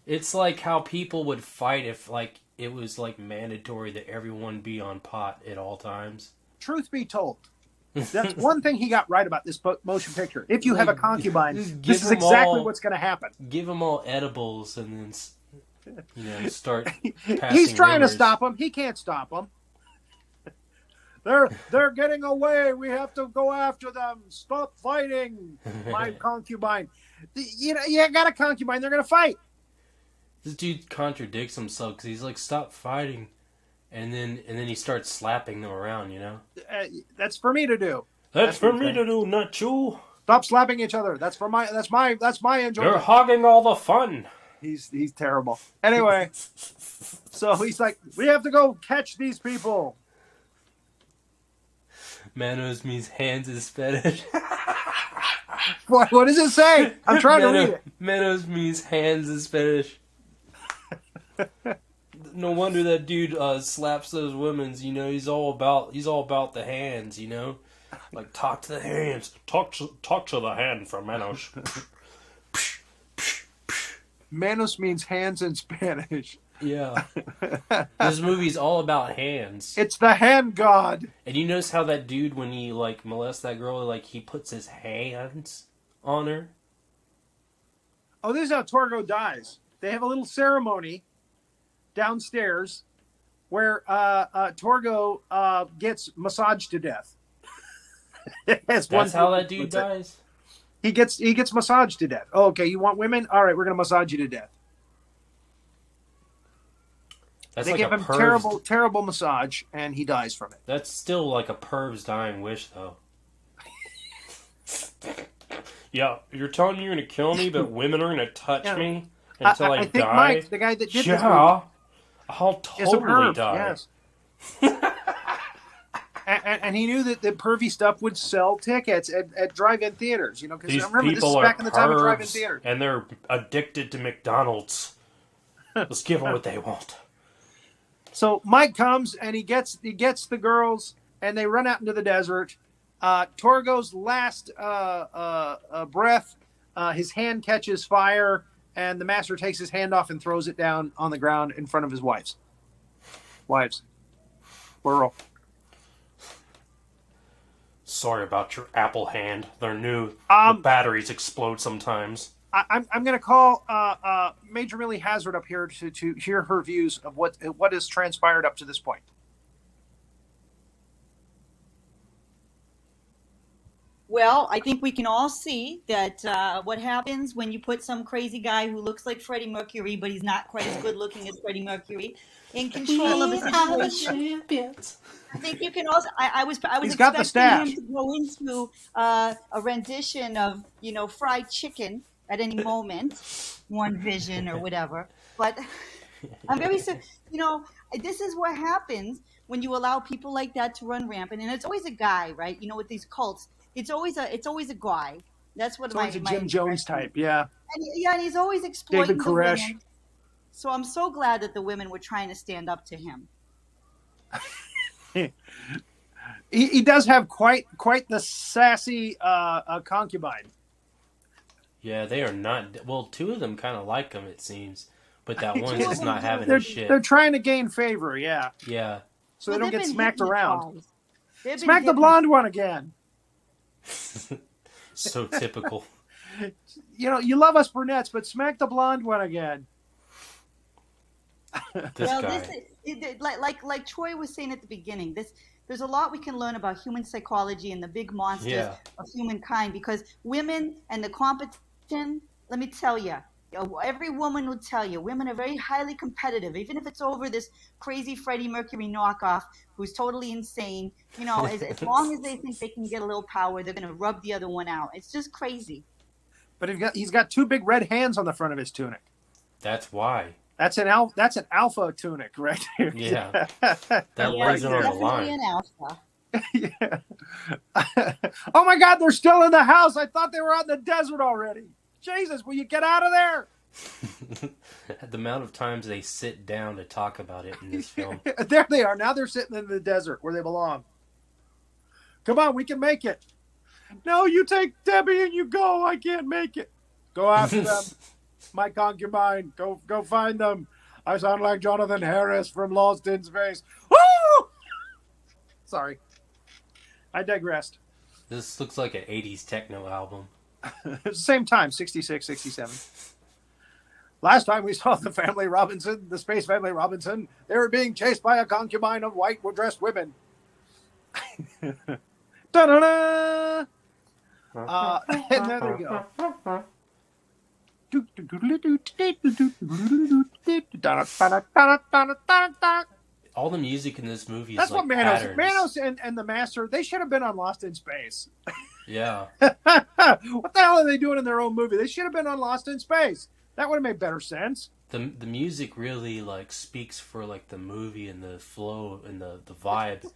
It's like how people would fight if it was mandatory that everyone be on pot at all times. Truth be told, that's one thing he got right about this motion picture. If you have a concubine, this is exactly what's going to happen. Give them all edibles and then start passing He's trying rumors. to stop them. He can't stop them. They're getting away. We have to go after them. Stop fighting, my concubine. You got a concubine. They're going to fight. This dude contradicts himself because he's like, "Stop fighting," and then he starts slapping them around. That's for me to do. That's for me to do, not you. Stop slapping each other. That's my enjoyment. You're hogging all the fun. He's terrible. Anyway, so he's like, we have to go catch these people. Manos means hands is fetish. What does it say? I'm trying to read it. Manos means hands is fetish. No wonder that dude slaps those women's. He's all about the hands. Like, talk to the hands. Talk to the hand from Manos. Manos means hands in Spanish. Yeah. This movie's all about hands. It's the hand god. And you notice how that dude, when he molests that girl, he puts his hands on her? Oh, this is how Torgo dies. They have a little ceremony downstairs where Torgo gets massaged to death. That's how that dude dies? He gets massaged to death. Oh, okay, you want women? All right, we're going to massage you to death. They give him terrible massage, and he dies from it. That's still like a perv's dying wish, though. Yeah, you're telling me you're going to kill me, but women are going to touch me until I think die? Mike, the guy that did this movie, I'll totally die. Yes. and he knew that the pervy stuff would sell tickets at drive-in theaters, because These remember, this is people back are in the time of drive-in pervs, theaters. and they're addicted to McDonald's. Let's give them what they want. So Mike comes and he gets the girls, and they run out into the desert. Torgo's last breath, his hand catches fire, and the master takes his hand off and throws it down on the ground in front of his wives. Plural. Sorry about your Apple hand. They're new. The batteries explode sometimes. I'm going to call Major Millie Hazzard up here to hear her views of what has transpired up to this point. Well, I think we can all see that what happens when you put some crazy guy who looks like Freddie Mercury, but he's not quite as good looking as Freddie Mercury, in control of a situation. I think you can also. I was expecting him to go into a rendition of fried chicken at any moment, One Vision or whatever. But I'm very this is what happens when you allow people like that to run rampant, and it's always a guy, right? With these cults, it's always a guy. That's what it's always a Jim Jones type, yeah. And he's always exploiting David the Koresh. women. So I'm so glad that the women were trying to stand up to him. He does have quite the sassy concubine. Yeah, they are not. Well, two of them kind of like him, it seems, but that one's just not having they're, his shit. They're trying to gain favor, yeah. Yeah. So they don't get smacked around. Smack the blonde one again. So typical. You love us brunettes, but smack the blonde one again. Like Troy was saying at the beginning, there's a lot we can learn about human psychology and the big monsters of humankind, because women and the competition, let me tell you, every woman will tell you, women are very highly competitive, even if it's over this crazy Freddie Mercury knockoff who's totally insane. As long as they think they can get a little power, they're going to rub the other one out. It's just crazy. But he's got two big red hands on the front of his tunic. That's why. That's an alpha tunic right there. Yeah. That lays it on the line. An alpha. Yeah. Oh my God, they're still in the house. I thought they were out in the desert already. Jesus, will you get out of there? The amount of times they sit down to talk about it in this film. There they are. Now they're sitting in the desert where they belong. Come on, we can make it. No, you take Debbie and you go. I can't make it. Go after them. My concubine. Go find them. I sound like Jonathan Harris from Lost in Space. Woo! Sorry. I digressed. This looks like an 80s techno album. Same time, 66, 67. Last time we saw the Space Family Robinson, they were being chased by a concubine of white-dressed women. Da-da-da! And there they go. All the music in this movie is That's like what Manos and the Master, they should have been on Lost in Space. Yeah. What the hell are they doing in their own movie? They should have been on Lost in Space. That would have made better sense. The music really speaks for the movie and the flow and the vibe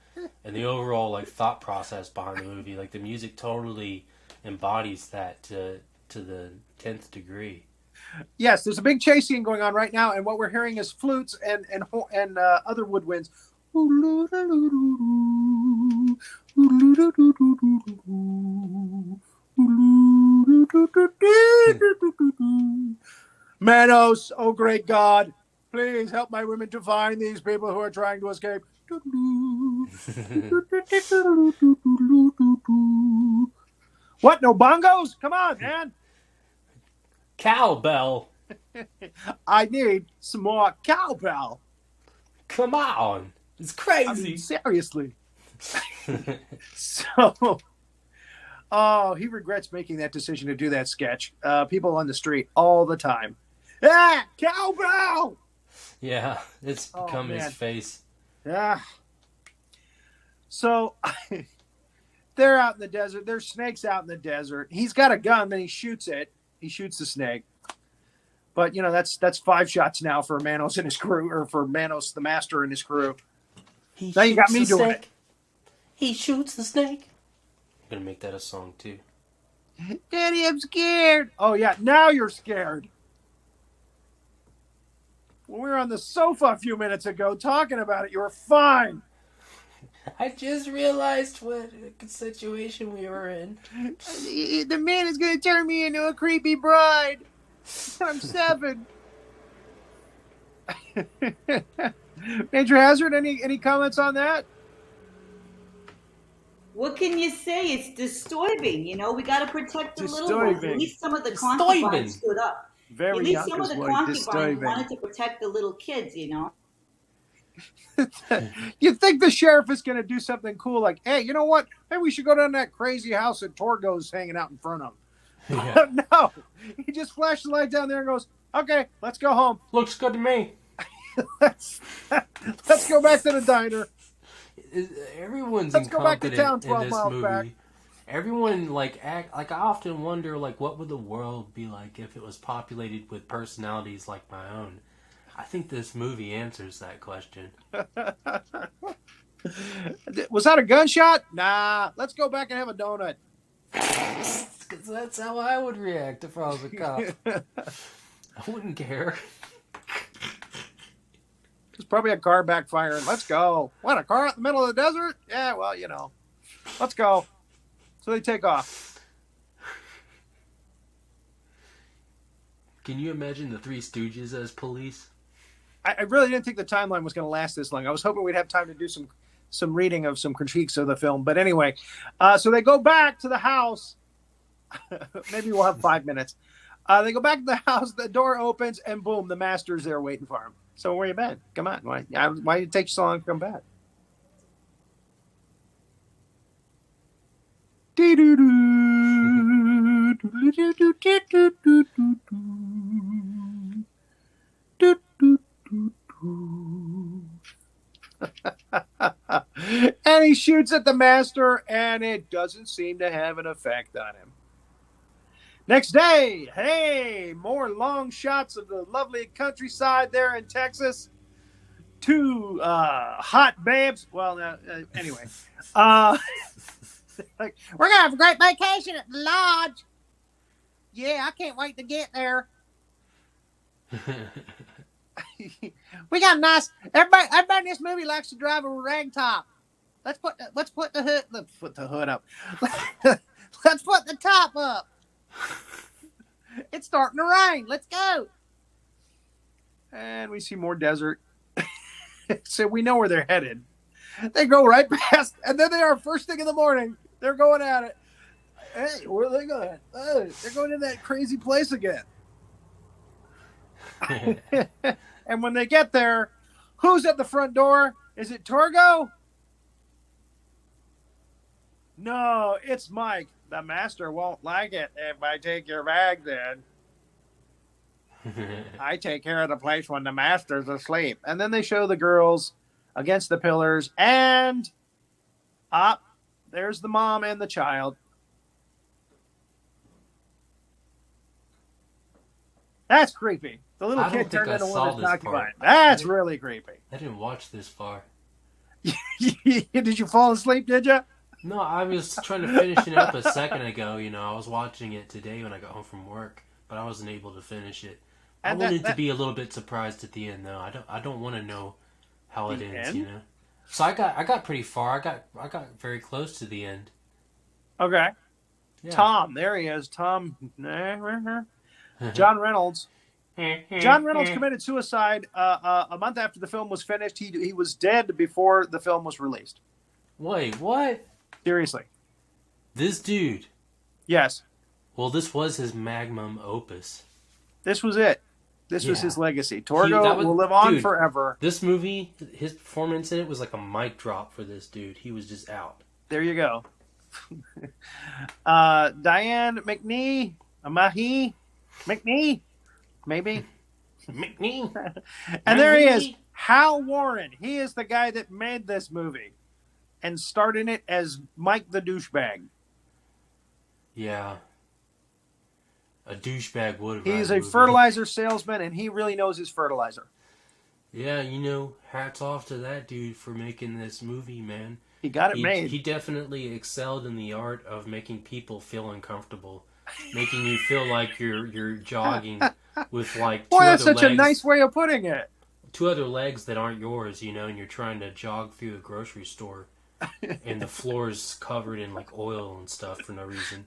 and the overall thought process behind the movie. The music totally embodies that to the 10th degree. Yes, there's a big chase scene going on right now, and what we're hearing is flutes and other woodwinds. Manos, oh great God, please help my women to find these people who are trying to escape. What, no bongos? Come on, man. Cowbell. I need some more cowbell. Come on. It's crazy. I mean, seriously. He regrets making that decision to do that sketch. People on the street all the time. Ah, cowbell! Yeah, it's become his face. Yeah. So they're out in the desert. There's snakes out in the desert. He's got a gun, then he shoots it. He shoots the snake. But that's 5 shots now for Manos and his crew, or for Manos the Master and his crew. Now you got me doing it. He shoots the snake. I'm gonna make that a song too. Daddy, I'm scared. Oh yeah, now you're scared. When we were on the sofa a few minutes ago talking about it, you were fine. I just realized what situation we were in. The man is going to turn me into a creepy bride. I'm 7. Major Hazzard, any comments on that? What can you say? It's disturbing. We got to protect the little ones. At least some of the concubines stood up. Very At least some of the concubines wanted to protect the little kids, You think the sheriff is going to do something cool like, hey, you know what? Maybe we should go down that crazy house that Torgo's hanging out in front of. Yeah. No. He just flashed the light down there and goes, okay, let's go home. Looks good to me. let's go back to the diner. Everyone's go back to town 12 in this miles movie. Back. Everyone I often wonder what would the world be like if it was populated with personalities like my own. I think this movie answers that question. Was that a gunshot? Nah, let's go back and have a donut. because that's how I would react if I was a cop. I wouldn't care. There's probably a car backfiring. Let's go. What, a car out in the middle of the desert? Yeah, well, you know. Let's go. So they take off. Can you imagine the Three Stooges as police? I really didn't think the timeline was going to last this long. I was hoping we'd have time to do some reading of some critiques of the film. But anyway, so they go back to the house. Maybe we'll have 5 minutes. They go back to the house. The door opens, and boom, the master's there waiting for him. So where you been? Come on. Why did it take you so long to come back? And he shoots at the master, and it doesn't seem to have an effect on him. Next day, hey, more long shots of the lovely countryside there in Texas. Two hot babes. Well, anyway. Like, we're going to have a great vacation at the lodge. Yeah, I can't wait to get there. We got a nice. Everybody in this movie likes to drive a rag top. Let's put the hood up. Let's put the top up. It's starting to rain. Let's go. And we see more desert. So we know where they're headed. They go right past, and then they are first thing in the morning. They're going at it. Hey, where are they going? Oh, they're going to that crazy place again. And when they get there, who's at the front door? Is it Torgo? No, it's Mike. The master won't like it if I take your bag then. I take care of the place when the master's asleep. And then they show the girls against the pillars, and there's the mom and the child. That's creepy. The little kid turned into one that's occupied. That's really creepy. I didn't watch this far. Did you fall asleep, did you? No, I was trying to finish it up a second ago. You know, I was watching it today when I got home from work, but I wasn't able to finish it. I wanted to be a little bit surprised at the end, though. I don't want to know how it ends, you know. So I got pretty far. I got very close to the end. Okay. Yeah. Tom, there he is. Tom, John Reynolds. John Reynolds committed suicide a month after the film was finished. He was dead before the film was released. Wait, what? Seriously. This dude? Yes. Well, this was his magnum opus. This was it. This was his legacy. Torgo will live on forever. This movie, his performance in it was like a mic drop for this dude. He was just out. There you go. Diane McNee, McNee, maybe. McNee. And there he is, Hal Warren. He is the guy that made this movie and starred in it as Mike the douchebag. Yeah. A douchebag would have. He's a fertilizer salesman, and he really knows his fertilizer. Yeah, you know, hats off to that dude for making this movie, man. He got it made. He definitely excelled in the art of making people feel uncomfortable, making you feel like you're jogging with like two that's other such legs, a nice way of putting it. Two other legs that aren't yours, you know, and you're trying to jog through a grocery store, and the floor is covered in like oil and stuff for no reason.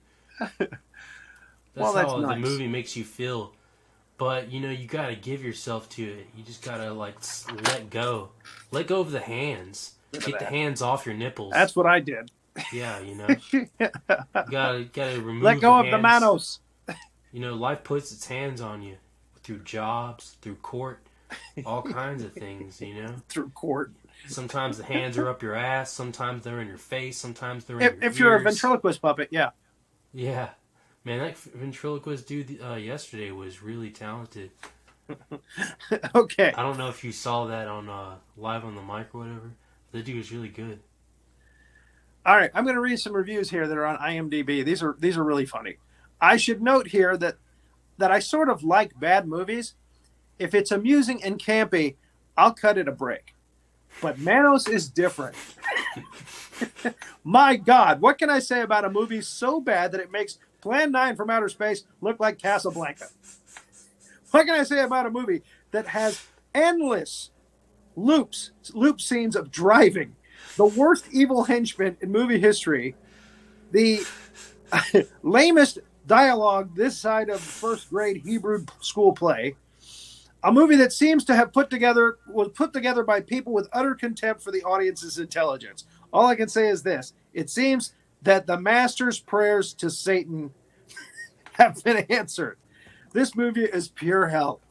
That's how nice. The movie makes you feel. But, you know, you got to give yourself to it. You just got to, like, let go. Let go of the hands. Get the hands off your nipples. That's what I did. Yeah, you know. You got to remove let go of the Manos. You know, life puts its hands on you. Through jobs, through court, all kinds of things, you know. Through court. Sometimes the hands are up your ass. Sometimes they're in your face. Sometimes they're in your ears. If you're a ventriloquist puppet, yeah. Yeah. Man, that ventriloquist dude yesterday was really talented. Okay. I don't know if you saw that on Live on the Mic or whatever. The dude was really good. All right, I'm going to read some reviews here that are on IMDb. These are really funny. I should note here that I sort of like bad movies. If it's amusing and campy, I'll cut it a break. But Manos is different. My God, what can I say about a movie so bad that it makes Plan 9 from Outer Space looked like Casablanca. What can I say about a movie that has endless loop scenes of driving, the worst evil henchman in movie history, the lamest dialogue this side of first grade Hebrew school play, a movie that seems to have was put together by people with utter contempt for the audience's intelligence. All I can say is this: it seems that the master's prayers to Satan have been answered. This movie is pure hell.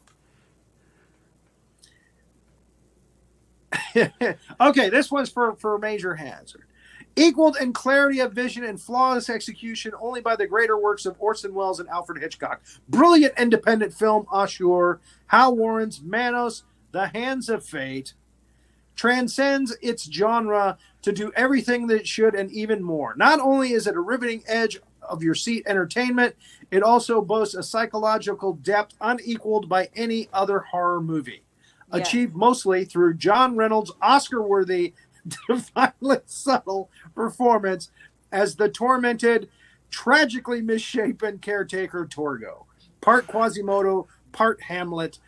Okay, this one's for Major Hazzard. Equaled in clarity of vision and flawless execution only by the greater works of Orson Welles and Alfred Hitchcock. Brilliant independent film, Ashur, Hal Warren's Manos, The Hands of Fate, transcends its genre to do everything that it should and even more. Not only is it a riveting edge of your seat entertainment, it also boasts a psychological depth unequaled by any other horror movie. Yeah. Achieved mostly through John Reynolds' Oscar-worthy, divinely subtle performance as the tormented, tragically misshapen caretaker Torgo. Part Quasimodo, part Hamlet,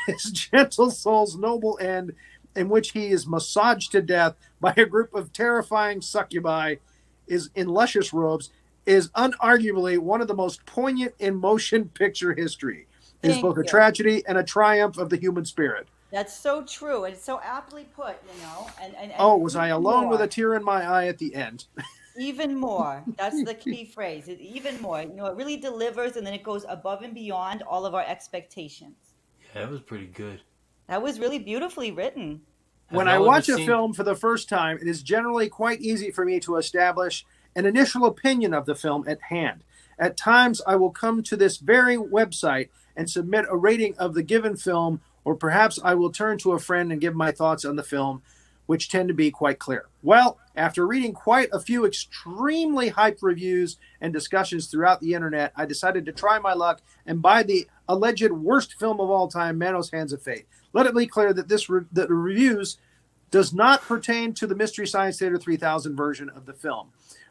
his gentle soul's noble end in which he is massaged to death by a group of terrifying succubi is in luscious robes is unarguably one of the most poignant in motion picture history. It is both a tragedy and a triumph of the human spirit. That's so true, and it's so aptly put, you know. And was I alone with a tear in my eye at the end? Even more. That's the key phrase. Even more. You know, it really delivers, and then it goes above and beyond all of our expectations. Yeah, that was pretty good. That was really beautifully written. When I watch a film for the first time, it is generally quite easy for me to establish an initial opinion of the film at hand. At times, I will come to this very website and submit a rating of the given film, or perhaps I will turn to a friend and give my thoughts on the film, which tend to be quite clear. Well, after reading quite a few extremely hyped reviews and discussions throughout the internet, I decided to try my luck and buy the alleged worst film of all time, Manos, Hands of Fate. Let it be clear that that the reviews does not pertain to the Mystery Science Theater 3000 version of the film.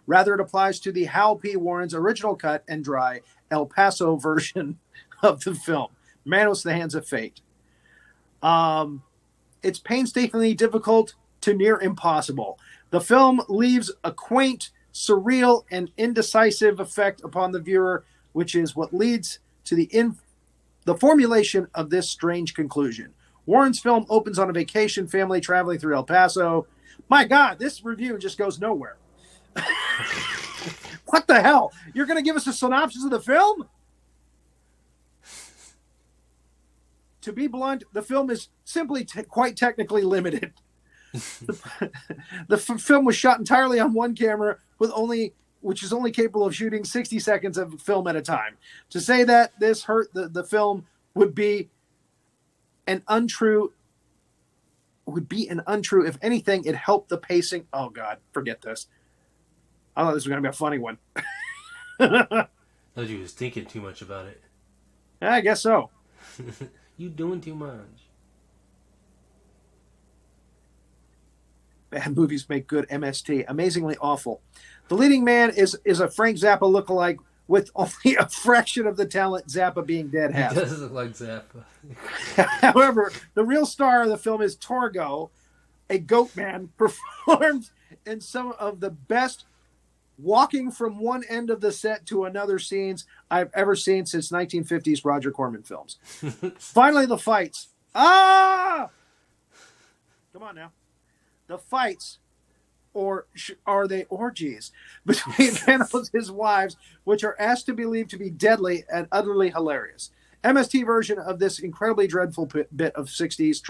Rather, it applies to the Hal P. Warren's original cut and dry El Paso version of the film, Manos, the Hands of Fate. It's painstakingly difficult to near impossible. The film leaves a quaint, surreal, and indecisive effect upon the viewer, which is what leads to the formulation of this strange conclusion. Warren's film opens on a vacation family traveling through El Paso. My God, this review just goes nowhere. What the hell? You're going to give us a synopsis of the film? To be blunt, the film is simply quite technically limited. The film was shot entirely on one camera which is only capable of shooting 60 seconds of film at a time. To say that this hurt the film would be an untrue. If anything, it helped the pacing. Oh God, forget this. I thought this was going to be a funny one. I thought you was thinking too much about it. I guess so. You doing too much. Bad movies make good MST. Amazingly awful. The leading man is a Frank Zappa lookalike with only a fraction of the talent Zappa being dead has. He does look like Zappa. However, the real star of the film is Torgo, a goat man, performed in some of the best walking from one end of the set to another scenes I've ever seen since 1950s Roger Corman films. Finally, the fights. Come on now. The fights, or are they orgies, between Manos and his wives, which are asked to believe to be deadly and utterly hilarious. MST version of this incredibly dreadful bit of 60s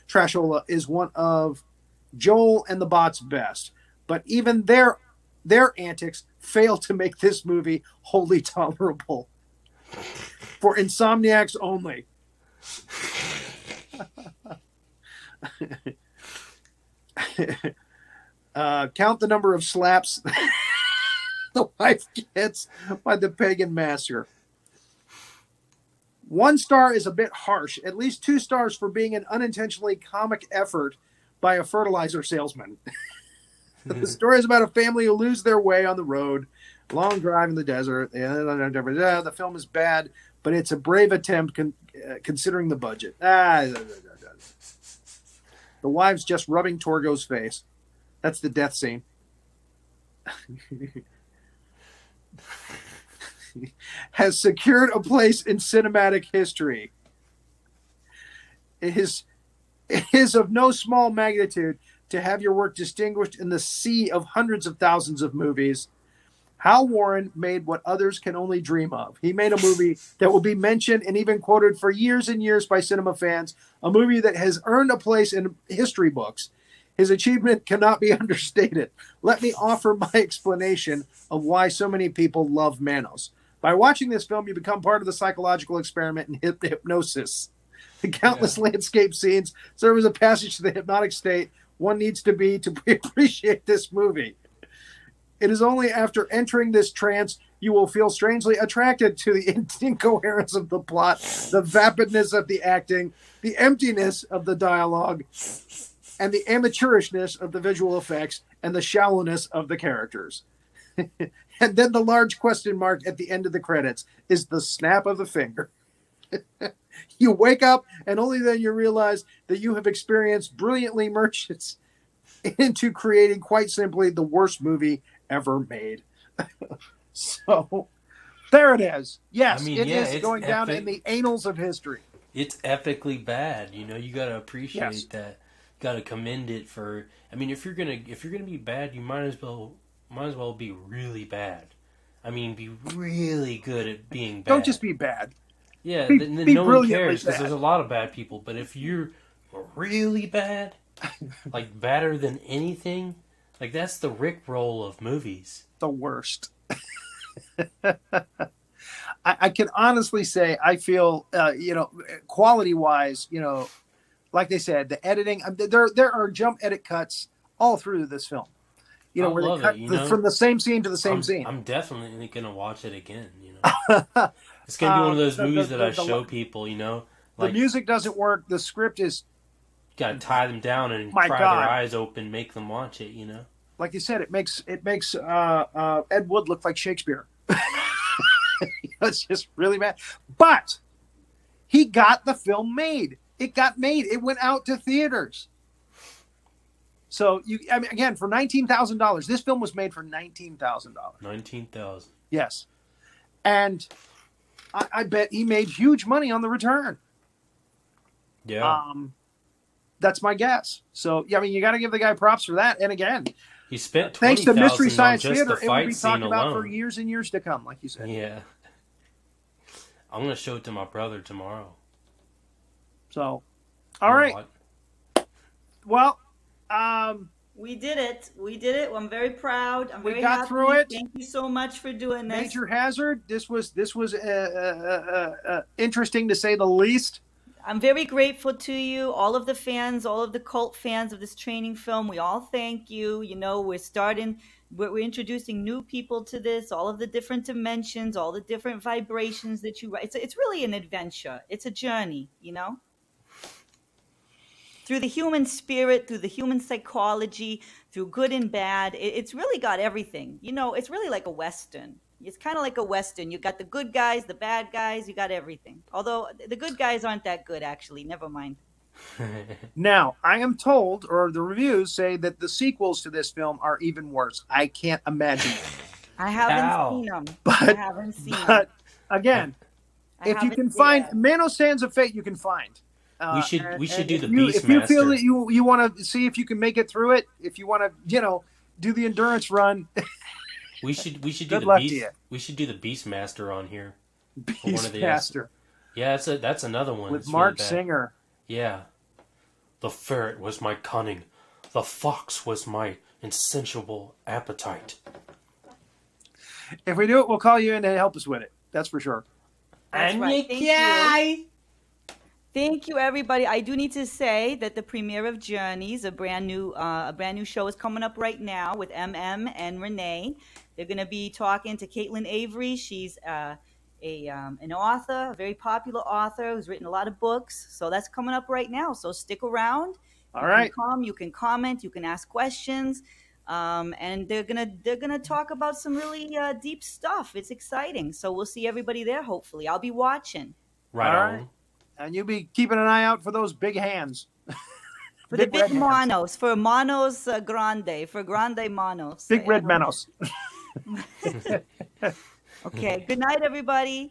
trashola is one of Joel and the Bot's best. But even their antics fail to make this movie wholly tolerable. For insomniacs only. Count the number of slaps the wife gets by the pagan master. 1 star is a bit harsh. At least 2 stars for being an unintentionally comic effort by a fertilizer salesman. The story is about a family who lose their way on the road, long drive in the desert. The film is bad, but it's a brave attempt considering the budget. The wife's just rubbing Torgo's face. That's the death scene. Has secured a place in cinematic history. It is of no small magnitude to have your work distinguished in the sea of hundreds of thousands of movies. Hal Warren made what others can only dream of. He made a movie that will be mentioned and even quoted for years and years by cinema fans, a movie that has earned a place in history books. His achievement cannot be understated. Let me offer my explanation of why so many people love Manos. By watching this film, you become part of the psychological experiment in hypnosis. The countless landscape scenes serve as a passage to the hypnotic state one needs to be to appreciate this movie. It is only after entering this trance you will feel strangely attracted to the incoherence of the plot, the vapidness of the acting, the emptiness of the dialogue, and the amateurishness of the visual effects, and the shallowness of the characters. And then the large question mark at the end of the credits is the snap of the finger. You wake up, and only then you realize that you have experienced brilliantly merchants into creating, quite simply, the worst movie ever made. So, there it is. Yes, it is going down in the annals of history. It's epically bad. You know, you got to appreciate that. You got to commend it for. I mean, if you're gonna be bad, you might as well be really bad. I mean, be really good at being bad. Don't just be bad. Yeah, then no one cares because there's a lot of bad people. But if you're really bad, like badder than anything, like that's the Rickroll of movies. The worst. I can honestly say I feel, quality-wise, like they said, the editing. There are jump edit cuts all through this film. Where they cut from the same scene to the same scene. I'm definitely gonna watch it again. It's gonna be one of those movies that I show people. The music doesn't work. The script is. You gotta tie them down and pry their eyes open, make them watch it. Like you said, it makes Ed Wood look like Shakespeare. It's just really bad. But he got the film made. It got made. It went out to theaters. So again, for $19,000, this film was made for $19,000. $19,000. Yes, and I bet he made huge money on the return. Yeah. That's my guess. So you got to give the guy props for that. And again, he spent thanks to Mystery Science just Theater, the it will be talked about alone. for years and years to come, like you said. Yeah. I'm gonna show it to my brother tomorrow. So, all right. Well. We did it. I'm very proud. I'm very happy. We got through it. Thank you so much for doing this. Major Hazzard. This was interesting to say the least. I'm very grateful to you, all of the fans, all of the cult fans of this training film. We all thank you. We're introducing new people to this, all of the different dimensions, all the different vibrations that you write. It's really an adventure. It's a journey, Through the human spirit, through the human psychology, through good and bad. It's really got everything. It's really like a Western. It's kind of like a Western. You got the good guys, the bad guys, you got everything. Although the good guys aren't that good, actually. Never mind. Now, I am told, or the reviews say, that the sequels to this film are even worse. I can't imagine it. I haven't seen them. But again, if you can find Manos Sands of Fate, you can find. We should do the Beastmaster. If you feel that you want to see if you can make it through it, if you want to, do the endurance run. We should do We should do the Beastmaster on here. Beastmaster. Yeah, that's another one. With Mark Singer. Yeah. The ferret was my cunning. The fox was my insatiable appetite. If we do it, we'll call you in to help us with it. That's for sure. That's right. Thank you, everybody. I do need to say that the premiere of Journeys, a brand new show, is coming up right now with MM and Renee. They're going to be talking to Caitlin Avery. She's an author, a very popular author who's written a lot of books. So that's coming up right now. So stick around. All right. You can comment. You can ask questions. and they're gonna talk about some really deep stuff. It's exciting. So we'll see everybody there. Hopefully, I'll be watching. Right on. Right. And you'll be keeping an eye out for those big hands. For the big Manos, for Manos Grande, for Grande Manos. Big red Manos. Okay. Good night, everybody.